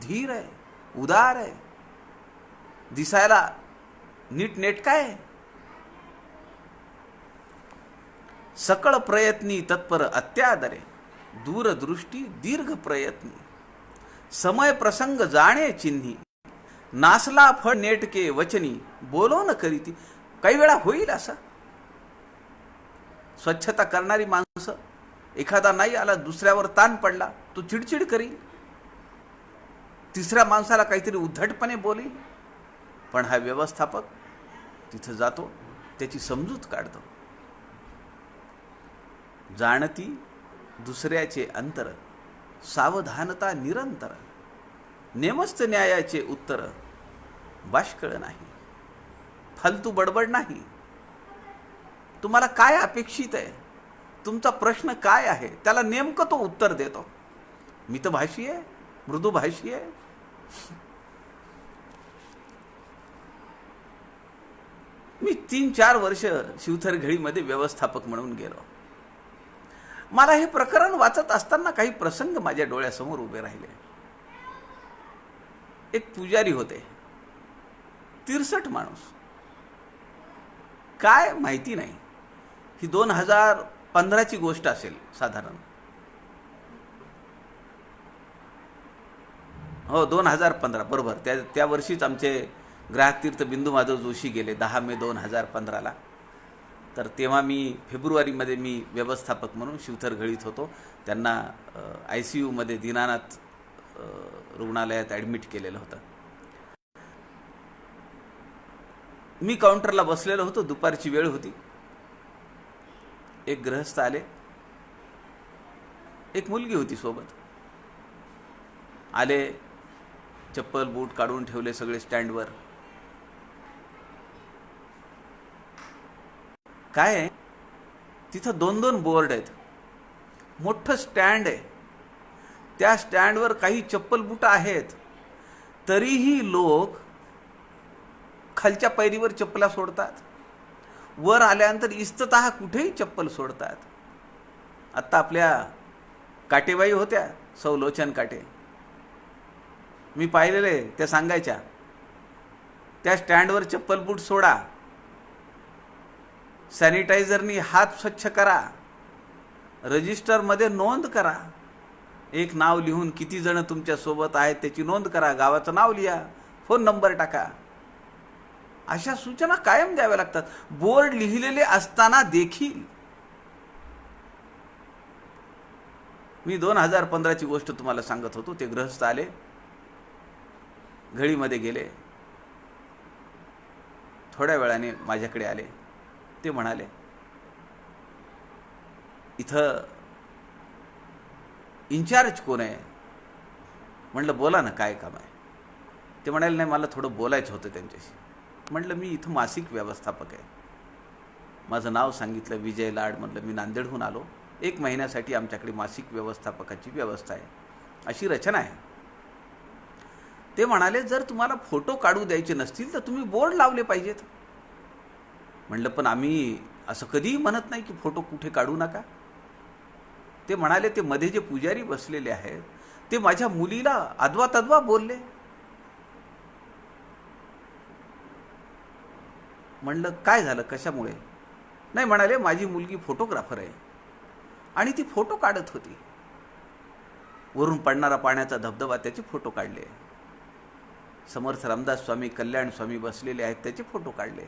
धीर आहे, उदार आहे, दिसायला नीटनेटका आहे. सकळ प्रयत्नी, तत्पर, अत्यादरे, दूरदृष्टी, दीर्घ प्रयत्नी, समय प्रसंग जाणे चिन्ही, नासला फळ नेटके वचनी, बोलवण करीती. काही वेळा होईल असं. स्वच्छता करणारी माणसं, एखादा नाही आला, दुसऱ्यावर ताण पडला, तो चिडचिड करील, तिसऱ्या माणसाला काहीतरी उद्धटपणे बोलील. पण हा व्यवस्थापक तिथं जातो, त्याची समजूत काढतो. जाणती दुसऱ्याचे अंतर, सावधानता निरंतर, नेमस्त न्यायाचे उत्तर बाष्कळ नाही. फालतू बडबड नाही. तुम्हाला काय अपेक्षित आहे, तुमचा प्रश्न काय आहे, त्याला नेमकं तो उत्तर देतो. मितभाषी आहे, मृदुभाषी आहे. मी 3-4 वर्ष शिवथर घळीमध्ये व्यवस्थापक म्हणून गेलो. मला हे प्रकरण वाचत असताना काही प्रसंग माझ्या डोळ्यासमोर उभे राहिले. एक पुजारी होते, 63 माणूस. काय माहिती नाही, ही 2015ची गोष्ट असेल साधारण. हो, 2015 बरोबर. त्या वर्षीच आमचे ग्राहक तीर्थ बिंदू माधव जोशी गेले, 10 मे 2015ला. तर तेव्हा मी फेब्रुवारीमध्ये मी व्यवस्थापक म्हणून शिवथर घळीत होतो. त्यांना ICUमध्ये दीनानाथ रुग्णालयात ॲडमिट केलेलं होतं. मी काउंटरला बसलेलो होतो, दुपारची वेळ होती. एक गृहस्थ आले, एक मुलगी होती सोबत. आले, चप्पल बूट काढून ठेवले सगळे स्टँडवर. काय आहे, तिथं 2-2 बोर्ड आहेत, मोठं स्टँड आहे. त्या स्टँडवर काही चप्पल बूट आहेत, तरीही लोक खालच्या पायरीवर चप्पला सोडतात, वर आल्यानंतर इस्ततः कुठेही चप्पल सोडतात. आत्ता आपल्या काटेबाई होत्या, सौ लोचन काटे, मी पाहिलेले, त्या सांगायच्या त्या स्टँडवर चप्पल बूट सोडा, सॅनिटायझरनी हात स्वच्छ करा, रजिस्टरमध्ये नोंद करा, एक नाव लिहून किती जण तुमच्या सोबत आहेत त्याची नोंद करा, गावाचं नाव लिहा, फोन नंबर टाका. अशा सूचना कायम द्याव्या लागतात, बोर्ड लिहिलेले असताना देखील. मी 2015ची गोष्ट तुम्हाला सांगत होतो. ते गृहस्थ आले, घळीमध्ये गेले, थोड्या वेळाने माझ्याकडे आले. ते म्हणाले, इथं इन्चार्ज कोण आहे? म्हटलं बोला ना, काय काम आहे? ते म्हणाले, नाही मला थोडं बोलायचं होतं त्यांच्याशी. म्हटलं मी इथं मासिक व्यवस्थापक आहे. माझं नाव सांगितलं, विजय लाड. म्हटलं मी नांदेडहून आलो, 1 महिन्यासाठी आमच्याकडे मासिक व्यवस्थापकाची व्यवस्था आहे, अशी रचना आहे. ते म्हणाले, जर तुम्हाला फोटो काढू द्यायचे नसतील तर तुम्ही बोर्ड लावले पाहिजेत. म्हटलं पण आम्ही असं कधीही म्हणत नाही की फोटो कुठे काढू नका. ते म्हणाले, ते मध्ये जे पुजारी बसलेले आहेत ते माझ्या मुलीला अद्वा तद्वा बोलले. म्हणलं काय झालं, कशामुळे? नाही म्हणाले, माझी मुलगी फोटोग्राफर आहे आणि ती फोटो काढत होती, वरून पडणारा पाण्याचा धबधबा त्याचे फोटो काढले, समर्थ रामदास स्वामी, कल्याण स्वामी बसलेले आहेत त्याचे फोटो काढले.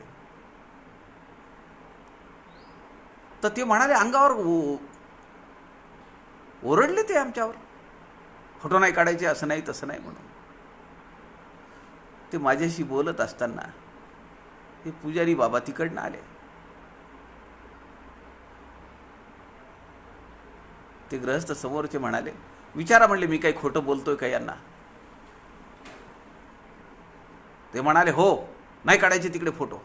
तर ते म्हणाले, अंगावर ओरडले ते आमच्यावर, फोटो नाही काढायचे, असं नाही तसं नाही म्हणून. ते माझ्याशी बोलत असताना हे पुजारी बाबा तिकडनं आले. ते गृहस्थ समोरचे म्हणाले, विचारा. म्हणले, मी काही खोटं बोलतोय का यांना? ते म्हणाले, हो, नाही काढायचे तिकडे फोटो.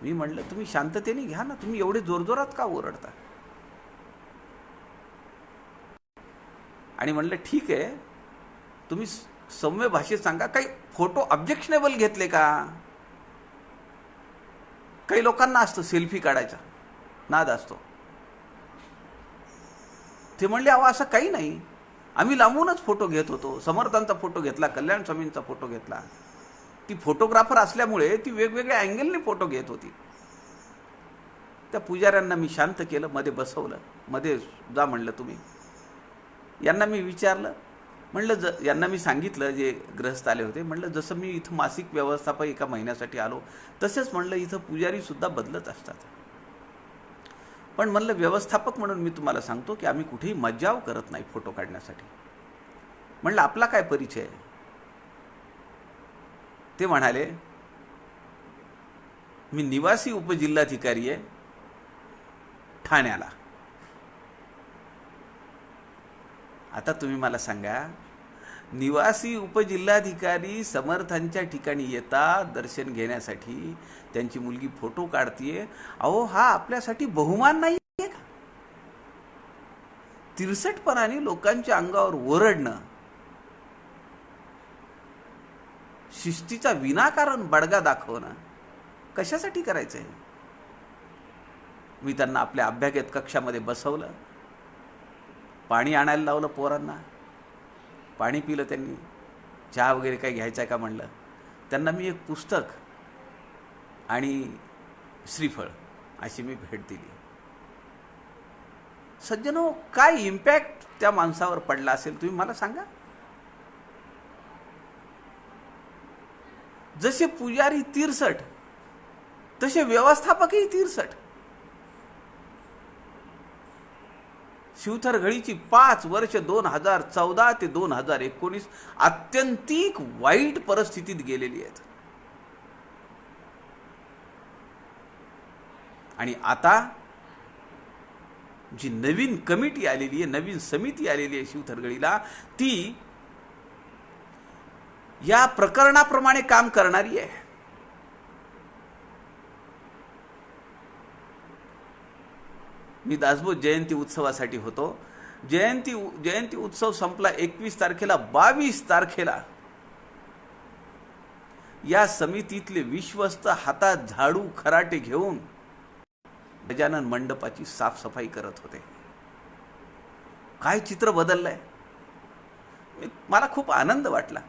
मी म्हणलं, तुम्ही शांततेने घ्या ना, तुम्ही एवढे जोरजोरात का ओरडता? आणि म्हणलं, ठीक आहे, तुम्ही सौम्य भाषेत सांगा, काही फोटो ऑब्जेक्शनेबल घेतले का? काही लोकांना असतं सेल्फी काढायचा नाद असतो. ते म्हणले, अहो असं काही नाही, आम्ही लांबूनच फोटो घेत होतो, समर्थांचा फोटो घेतला, कल्याण स्वामींचा फोटो घेतला. ती फोटोग्राफर असल्यामुळे ती वेगवेगळ्या अँगलने फोटो घेत होती. त्या पुजाऱ्यांना मी शांत केलं, मध्ये बसवलं. मध्ये जा म्हणलं तुम्ही. यांना मी विचारलं, म्हणलं यांना मी सांगितलं, जे ग्रस्त आले होते, म्हणलं जसं मी इथं मासिक व्यवस्थापक 1 महिन्यासाठी आलो तसेच म्हणलं इथं पुजारीसुद्धा बदलत असतात. पण म्हणलं व्यवस्थापक म्हणून मी तुम्हाला सांगतो की आम्ही कुठेही मज्जाव करत नाही फोटो काढण्यासाठी. म्हणलं आपला काय परिचय? ते म्हणाले, मी निवासी उपजिल्हाधिकारी आहे ठाण्याला. आता तुम्ही मला सांगा, निवासी उपजिल्हाधिकारी समर्थांच्या ठिकाणी येतात दर्शन घेण्यासाठी, त्यांची मुलगी फोटो काढतीये. अहो हा आपल्यासाठी बहुमान नाही आहे का? तिरसटपणाने लोकांच्या अंगावर ओरडणं, शिस्तीचा विनाकारण बडगा दाखवणं कशासाठी करायचंय? मी त्यांना आपल्या अभ्यागत कक्षामध्ये बसवलं, पाणी आणायला लावलं पोरांना, पाणी पिलं त्यांनी. चहा वगैरे काही घ्यायचं आहे का म्हणलं. त्यांना मी एक पुस्तक आणि श्रीफळ अशी मी भेट दिली. सज्जनो, काय इम्पॅक्ट त्या माणसावर पडला असेल तुम्ही मला सांगा. जसे पुजारी 63 तसे व्यवस्थापकही 63. शिवथरघडीची 5 वर्ष 2014 ते 2019 अत्यंतिक वाईट परिस्थितीत गेलेली आहेत. आणि आता जी नवीन कमिटी आलेली आहे, नवीन समिती आलेली आहे शिवथरघडीला, ती या प्रकरणाप्रमाणे काम करणारी आहे. मी दासबोध जयंती उत्सवासाठी होतो. जयंती उत्सव संपला 21 तारखेला. 22 तारखेला या समितीतले विश्वस्त हातात झाडू खराटे घेऊन गजानन मंडपाची साफसफाई करत होते. काय चित्र बदललंय. मला खूप आनंद वाटला.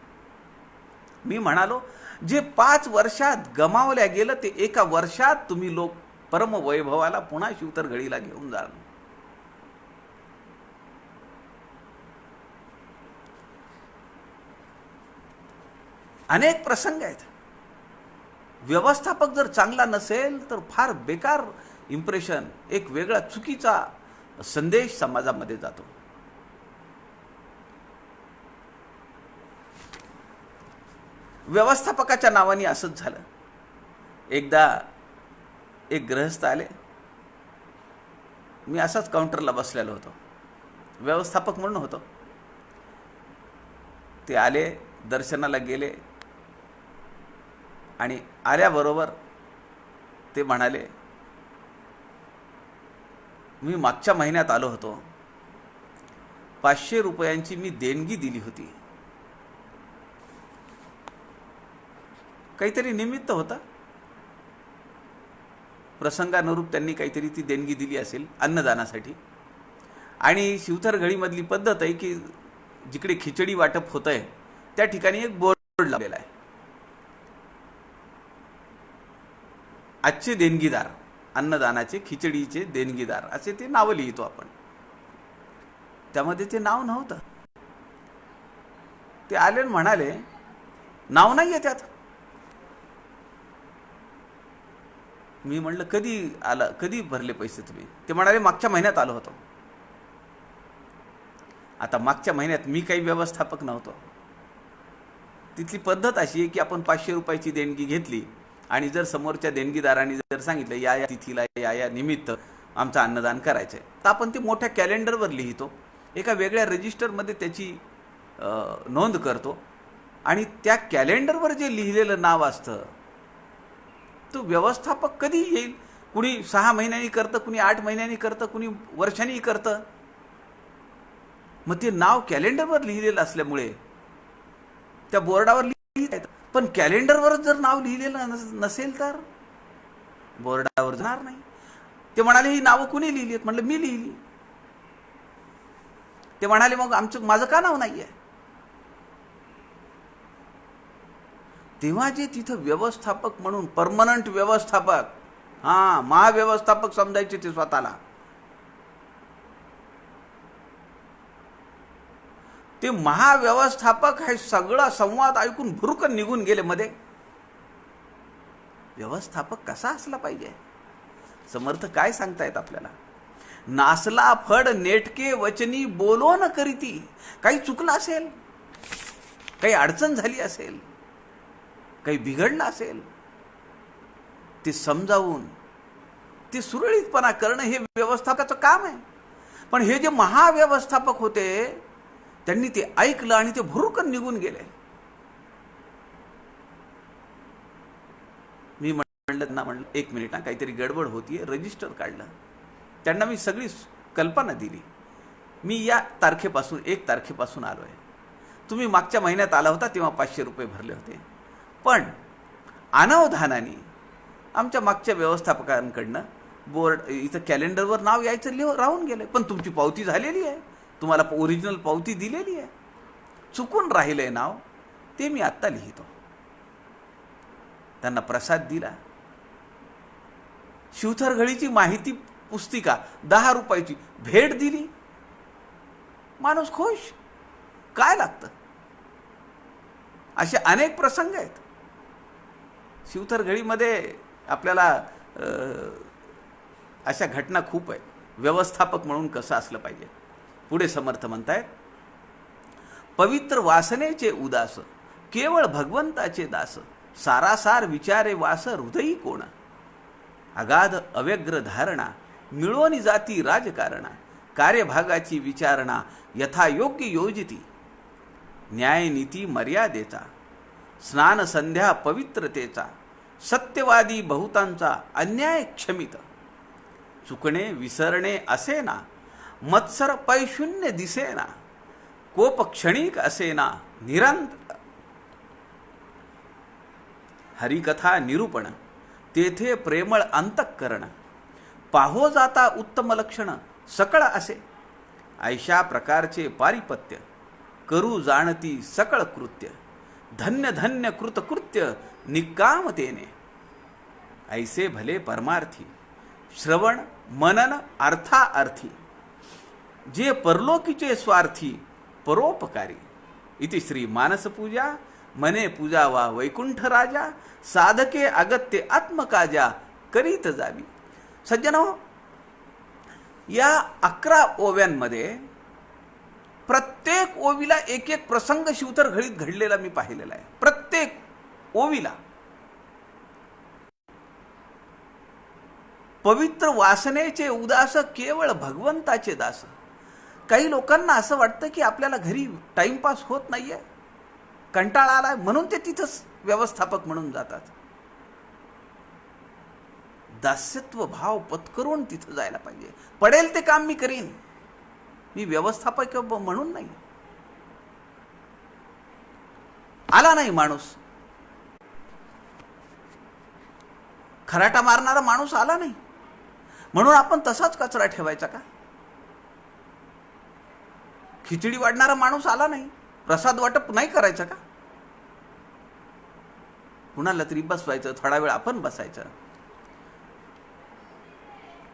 मी म्हणालो, जे 5 वर्षात गमावल्या गेलं ते एका वर्षात तुम्ही लोक परमवैभवाला पुन्हा शिवथरघडीला घेऊन जाल. अनेक प्रसंग आहेत. व्यवस्थापक जर चांगला नसेल तर फार बेकार इम्प्रेशन, एक वेगळा चुकीचा संदेश समाजामध्ये जातो. व्यवस्थापकाच्या नावाने असंच झालं. एकदा एक गृहस्थ आले. मी असाच काउंटरला बसलेलो होतो, व्यवस्थापक म्हणून होतो. ते आले, दर्शनाला गेले आणि आल्याबरोबर ते म्हणाले, मी मागच्या महिन्यात आलो होतो, 500 रुपयांची मी देणगी दिली होती. काहीतरी निमित्त होता, प्रसंगानुरूप त्यांनी काहीतरी ती देणगी दिली असेल अन्नदानासाठी. आणि शिवथरघडीमधली पद्धत आहे की जिकडे खिचडी वाटप होत आहे त्या ठिकाणी एक बोर्ड लावलेला आहे, आजचे देणगीदार, अन्नदानाचे खिचडीचे देणगीदार असे ते नाव लिहितो आपण. त्यामध्ये ते नाव नव्हतं. ते आले आणि म्हणाले, नाव नाही आहे त्यात. मी म्हणलं, कधी आला, कधी भरले पैसे तुम्ही? ते म्हणाले, मागच्या महिन्यात आलो होतो. आता मागच्या महिन्यात मी काही व्यवस्थापक नव्हतो. तिथली पद्धत अशी आहे की आपण 500 रुपयाची देणगी घेतली आणि जर समोरच्या देणगीदारांनी जर सांगितलं या या तिथीला या निमित्त आमचं अन्नदान करायचं आहे, तर आपण ते मोठ्या कॅलेंडरवर लिहितो, एका वेगळ्या रजिस्टरमध्ये त्याची नोंद करतो आणि त्या कॅलेंडरवर जे लिहिलेलं नाव असतं तो व्यवस्थापक कधी येईल. कुणी 6 महिन्यांनी करतं, कुणी 8 महिन्यांनी करतं, कुणी वर्षांनी करतं. मग ते नाव कॅलेंडरवर लिहिलेलं असल्यामुळे त्या बोर्डावर लिहिता येतं. पण कॅलेंडरवर जर नाव लिहिलेलं नसेल तर बोर्डावर जाणार नाही. ते म्हणाले, ही नावं कुणी लिहिली आहेत? म्हटलं, मी लिहिली. ते म्हणाले, मग माझं का नाव नाही आहे? तेव्हा जे तिथं व्यवस्थापक म्हणून परमनंट व्यवस्थापक, महाव्यवस्थापक समजायचे ते स्वतःला, ते महाव्यवस्थापक हे सगळा संवाद ऐकून भुरकन निघून गेले मध्ये. व्यवस्थापक कसा असला पाहिजे? समर्थ काय सांगतायत आपल्याला? नासला फड नेटके वचनी बोलो न करीती. काही चुकलं असेल, काही अडचण झाली असेल, काही बिघडलं असेल, ते समजावून ते सुरळीतपणा करणं हे व्यवस्थापकाचं काम आहे. पण हे जे महाव्यवस्थापक होते त्यांनी ते ऐकलं आणि ते भुरकन निघून गेले. मी म्हणलं 1 मिनिट, काहीतरी गडबड होतीये. रजिस्टर काढलं, त्यांना मी सगळी कल्पना दिली. मी या तारखेपासून 1 तारखेपासून आलो आहे. तुम्ही मागच्या महिन्यात आला होता तेव्हा 500 रुपये भरले होते. पण अनावधानाने आमच्या मागच्या व्यवस्थापकांकडनं बोर्ड इथं कॅलेंडरवर नाव यायचं राहून गेलं. पण तुमची पावती झालेली आहे, तुम्हाला ओरिजिनल पावती दिलेली आहे. चुकून राहिलंय नाव, ते मी आत्ता लिहितो. त्यांना प्रसाद दिला. शिवथरघडीची माहिती पुस्तिका 10 रुपयाची भेट दिली. माणूस खुश. काय लागतं? असे अनेक प्रसंग आहेत. शिवथरघडीमध्ये आपल्याला अशा घटना खूप आहेत. व्यवस्थापक म्हणून कसं असलं पाहिजे. पुढे समर्थ म्हणतायत, पवित्र वासनेचे उदास, केवळ भगवंताचे दास, सारासार विचारे वास हृदयी कोण, अगाध अव्यग्र धारणा, मिळवणी जाती राजकारणा, कार्यभागाची विचारणा, यथायोग्य योजिती, न्यायनीती मर्यादेचा, स्नान संध्या पवित्रतेचा, सत्यवादी बहुतांचा अन्याय क्षमित, चुकणे विसरणे असेना, मत्सर पैशून्य दिसेना, कोप क्षणिक असेना, निरंतर हरिकथा निरूपण, तेथे प्रेमळ अंतःकरण, पाहो जाता उत्तम लक्षण, सकळ असे, ऐशा प्रकारचे पारिपत्य, करू जाणती सकळ कृत्य, धन्य धन्य कृतकृत्य निकामतेने, ऐसे भले परमार्थी, श्रवण मनन अर्थार्थी, जे परलोकीचे स्वार्थी, परोपकारी. इति श्री मानसपूजा, मने पूजावा वैकुंठ राजा, साधके अगत्य आत्मकाजा, करीत जावी. सज्जनो, या 11 ओव्यांमध्ये प्रत्येक ओवीला एक एक प्रसंग शिवतर घडीत घडलेला मी पाहिलेला आहे. प्रत्येक ओवीला पवित्र वासनेचे उदास, केवळ भगवंताचे दास. काही लोकांना असं वाटतं की आपल्याला घरी टाइमपास होत नाहीये, कंटाळा आलाय, म्हणून ते तिथंच व्यवस्थापक म्हणून जातात. दास्यत्व भाव पत्करून तिथं जायला पाहिजे. पडेल ते काम मी करीन, मी व्यवस्थापक म्हणून नाही. आला नाही माणूस, खराटा मारणारा माणूस आला नाही म्हणून आपण तसाच कचरा ठेवायचा का? खिचडी वाढणारा माणूस आला नाही, प्रसाद वाटप नाही करायचं का? कुणाला तरी बसवायचं, थोडा वेळ आपण बसायचं.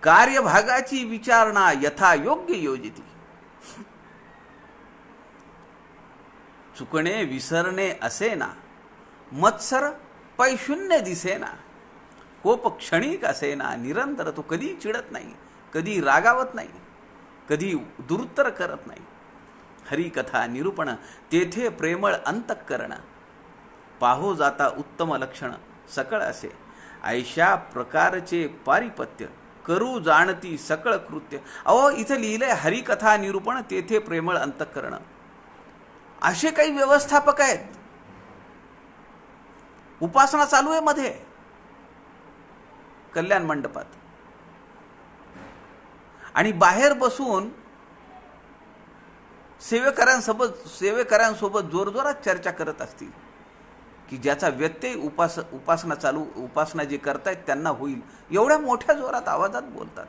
कार्यभागाची विचारणा यथायोग्य योजिती, चुकणे विसरणे असेना, मत्सर पैशून्य दिसेना, कोप क्षणिक असेना, निरंतर. तो कधी चिडत नाही, कधी रागावत नाही, कधी दुरुत्तर करत नाही. हरिकथा निरूपण, तेथे प्रेमळ अंतःकरण, पाहो जाता उत्तम लक्षण, सकळ असे, ऐशा प्रकारचे पारिपत्य, करू जाणती सकळ कृत्य. अहो, इथे लिहिलंय हरिकथा निरूपण, तेथे प्रेमळ अंतःकरण. असे काही व्यवस्थापक आहेत. उपासना चालू आहे मध्ये कल्याण मंडपात, आणि बाहेर बसून सेवेकऱ्यांसोबत जोरजोरात चर्चा करत असतील की ज्याचा व्यत्यय उपासना जे करतायत त्यांना होईल, एवढ्या मोठ्या जोरात आवाजात बोलतात.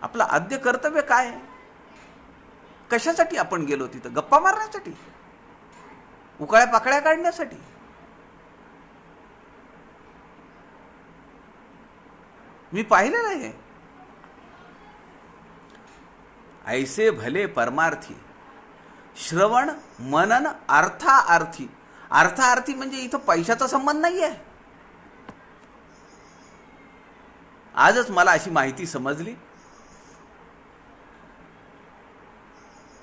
आपलं आद्य कर्तव्य काय आहे? कशासाठी आपण गेलो तिथं? गप्पा मारण्यासाठी? उकाळ्या पाकळ्या काढण्यासाठी? मी पाहिलेलं आहे. ऐसे भले परमार्थी, श्रवण मनन अर्थार्थी. अर्थार्थी म्हणजे इथं पैशाचा संबंध नाहीये. आजच मला अशी माहिती समजली,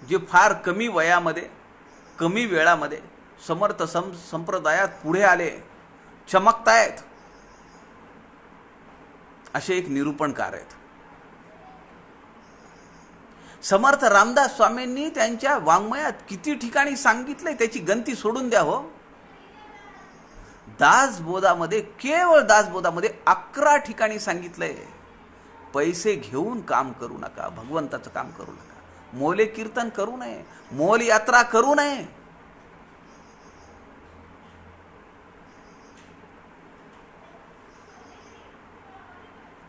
जे फार कमी वयामध्ये, कमी वेळामध्ये समर्थ संप्रदायात पुढे आले, चमकतायत, असे एक निरूपणकार आहेत. समर्थ रामदास स्वामींनी त्यांच्या वाङ्मयात किती ठिकाणी सांगितलंय त्याची गंती सोडून द्या हो. दासबोधामध्ये, केवळ दासबोधामध्ये 11 ठिकाणी सांगितलंय, पैसे घेऊन काम करू नका, भगवंताचं काम करू नका, मोले कीर्तन करू नये, मोल यात्रा करू नये.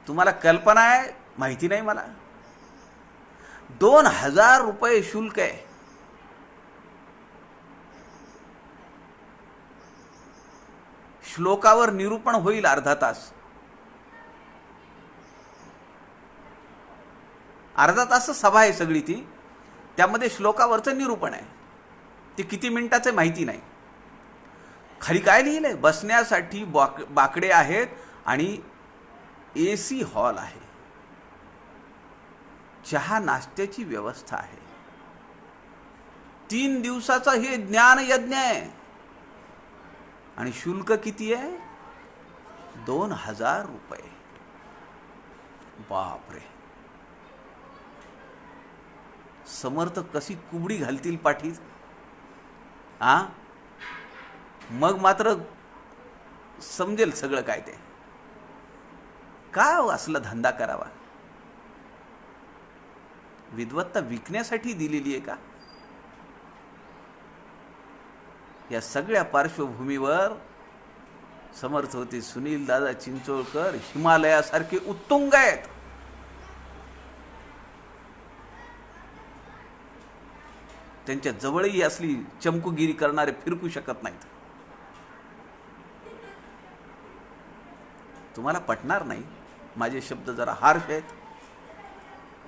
तुम्हाला कल्पना आहे? माहिती नाही मला. 2000 रुपये शुल्क आहे. श्लोकावर निरूपण होईल अर्धा तास. अर्धा तास सभा आहे सगळी ती, त्यामध्ये श्लोकावरचं निरूपण आहे. ते किती मिनिटाचं माहिती नाही. खाली काय लिहिलंय? बसण्यासाठी बाकडे आहेत आणि AC हॉल आहे, चहा नाश्त्याची व्यवस्था आहे. 3 दिवसाचा हे ज्ञान यज्ञ आहे. आणि शुल्क किती आहे? 2000 रुपये. बापरे, समर्थ कशी कुबडी घालतील पाठीत. मग मात्र समजेल सगळं काय ते. काय असला धंदा करावा? विद्वत्ता विकण्यासाठी दिलेली आहे का? या सगळ्या पार्श्वभूमीवर समर्थ होते सुनील दादा चिंचोळकर हिमालयासारखे उत्तुंग आहेत. त्यांच्या जवळही असली चमकुगिरी करणारे फिरकू शकत नाहीत. तुम्हाला पटणार नाही, माझे शब्द जरा हार्श आहेत,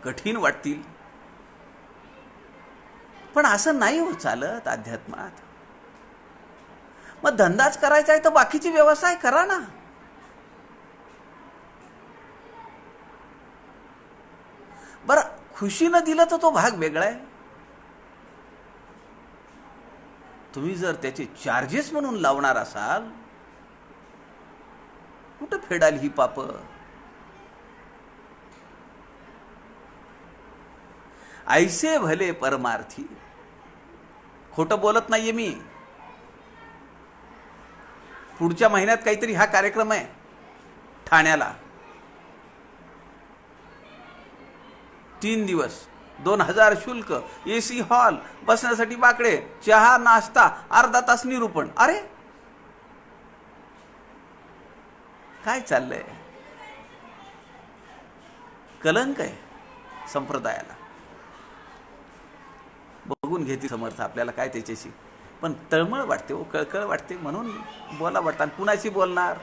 कठीण वाटतील, पण असं नाही हो चालत अध्यात्मात. मग धंदाच करायचा आहे तर बाकीची व्यवसाय करा ना. बरं, खुशीनं दिलं तर तो भाग वेगळा आहे. तुम्ही जर त्याचे चार्जेस म्हणून लावणार असाल, कुठं फेडाल ही पाप? ऐसे भले परमार्थी. खोटं बोलत नाहीये मी. पुढच्या महिन्यात काहीतरी हा कार्यक्रम आहे ठाण्याला. 3 दिवस, 2000 शुल्क, AC हॉल, बसण्यासाठी बाकडे, चहा नाश्ता, अर्धा तास निरूपण. अरे काय चाललंय? कलंक आहे संप्रदायाला. बघून घेते समर्थ आपल्याला काय त्याच्याशी, पण तळमळ वाटते, कळकळ वाटते, म्हणून बोला वाटतं. कुणाशी बोलणार?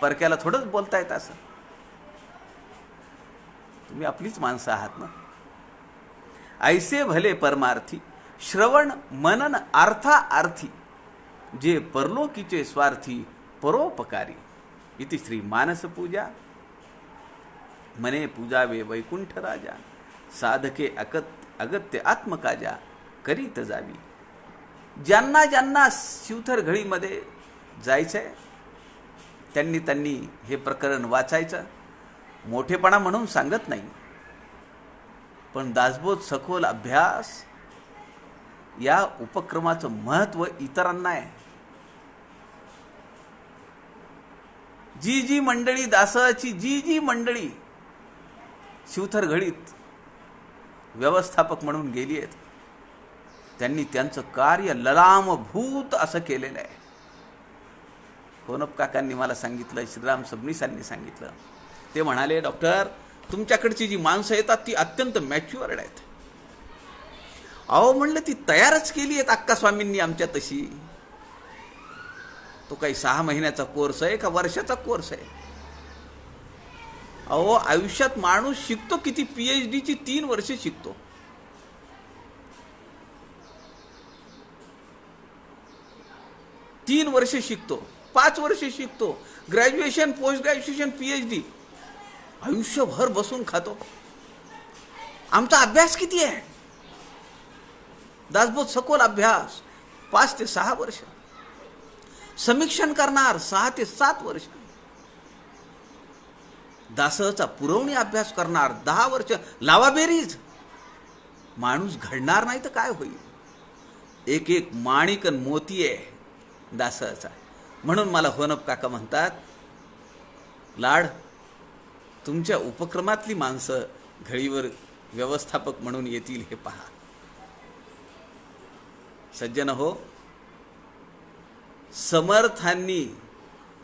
परक्याला थोडंच बोलता येत असं. तुम्ही आपलीच माणसं आहात ना. ऐसे भले परमार्थी, श्रवण मनन अर्थार्थी, जे परलोकीचे स्वार्थी, परोपकारी. इति श्री मानस पूजा. मने पूजावे वैकुंठ राजा, साधके अगत्य आत्मकाजा, करीत जावी. ज्यांना ज्यांना शिवथर घळीमध्ये जायचंय त्यांनी हे प्रकरण वाचायचं. मोठेपणा म्हणून सांगत नाही, पण दासबोध सखोल अभ्यास या उपक्रमाचं महत्त्व इतरांना आहे. जी मंडळी दासाची, जी मंडळी शिवथर घळीत व्यवस्थापक म्हणून गेली आहेत, त्यांनी त्यांचं कार्य ललामभूत असं केलेलं आहे. कोनप काकांनी मला सांगितलं, श्रीराम सबनीसांनी सांगितलं. ते म्हणाले, डॉक्टर, तुमच्याकडची जी माणसं येतात ती अत्यंत मॅच्युअर्ड आहेत. अहो म्हणलं, ती तयारच केली आहेत अक्का स्वामींनी आमच्या तशी. तो काही 6 महिन्याचा कोर्स आहे का वर्षाचा कोर्स आहे? अहो आयुष्यात माणूस शिकतो किती? PhDची 3 वर्षे शिकतो. तीन वर्षे शिकतो, 5 वर्षे शिकतो, ग्रॅज्युएशन, पोस्ट ग्रॅज्युएशन, PhD, आयुष्यभर बसून खातो. आमचा अभ्यास किती आहे? दासबोध सखोल अभ्यास 5 ते 6 वर्ष. समीक्षण करणार 6 ते 7 वर्ष. दासचा पुरवणी अभ्यास करणार 10 वर्ष. लावा बेरीज. माणूस घडणार नाही तर काय होईल? एक एक माणिक मोती आहे दासचा. म्हणून मला होनप काका म्हणतात, लाड, तुमच्या उपक्रमातली माणसं घळीवर व्यवस्थापक म्हणून येतील हे पहा. सज्जन हो, समर्थांनी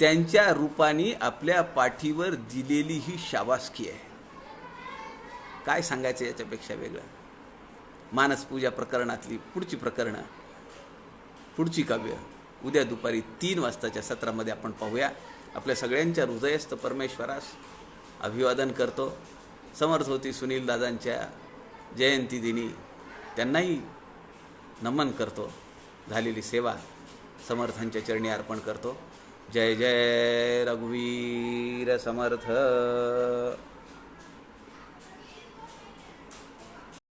त्यांच्या रूपाने आपल्या पाठीवर दिलेली ही शाबासकी आहे. काय सांगायचं याच्यापेक्षा वेगळं? मानस पूजा प्रकरणातली पुढची प्रकरणं, पुढची काव्य उद्या दुपारी 3 वाजताच्या सत्रामध्ये आपण पाहूया. आपल्या सगळ्यांच्या हृदयस्थ परमेश्वरास अभिवादन करतो. समर्थ होती सुनील दादांच्या जयंती दिनी त्यांनाही नमन करतो. झालेली सेवा समर्थांच्या चरणी अर्पण करतो. जय जय रघुवीर समर्थ।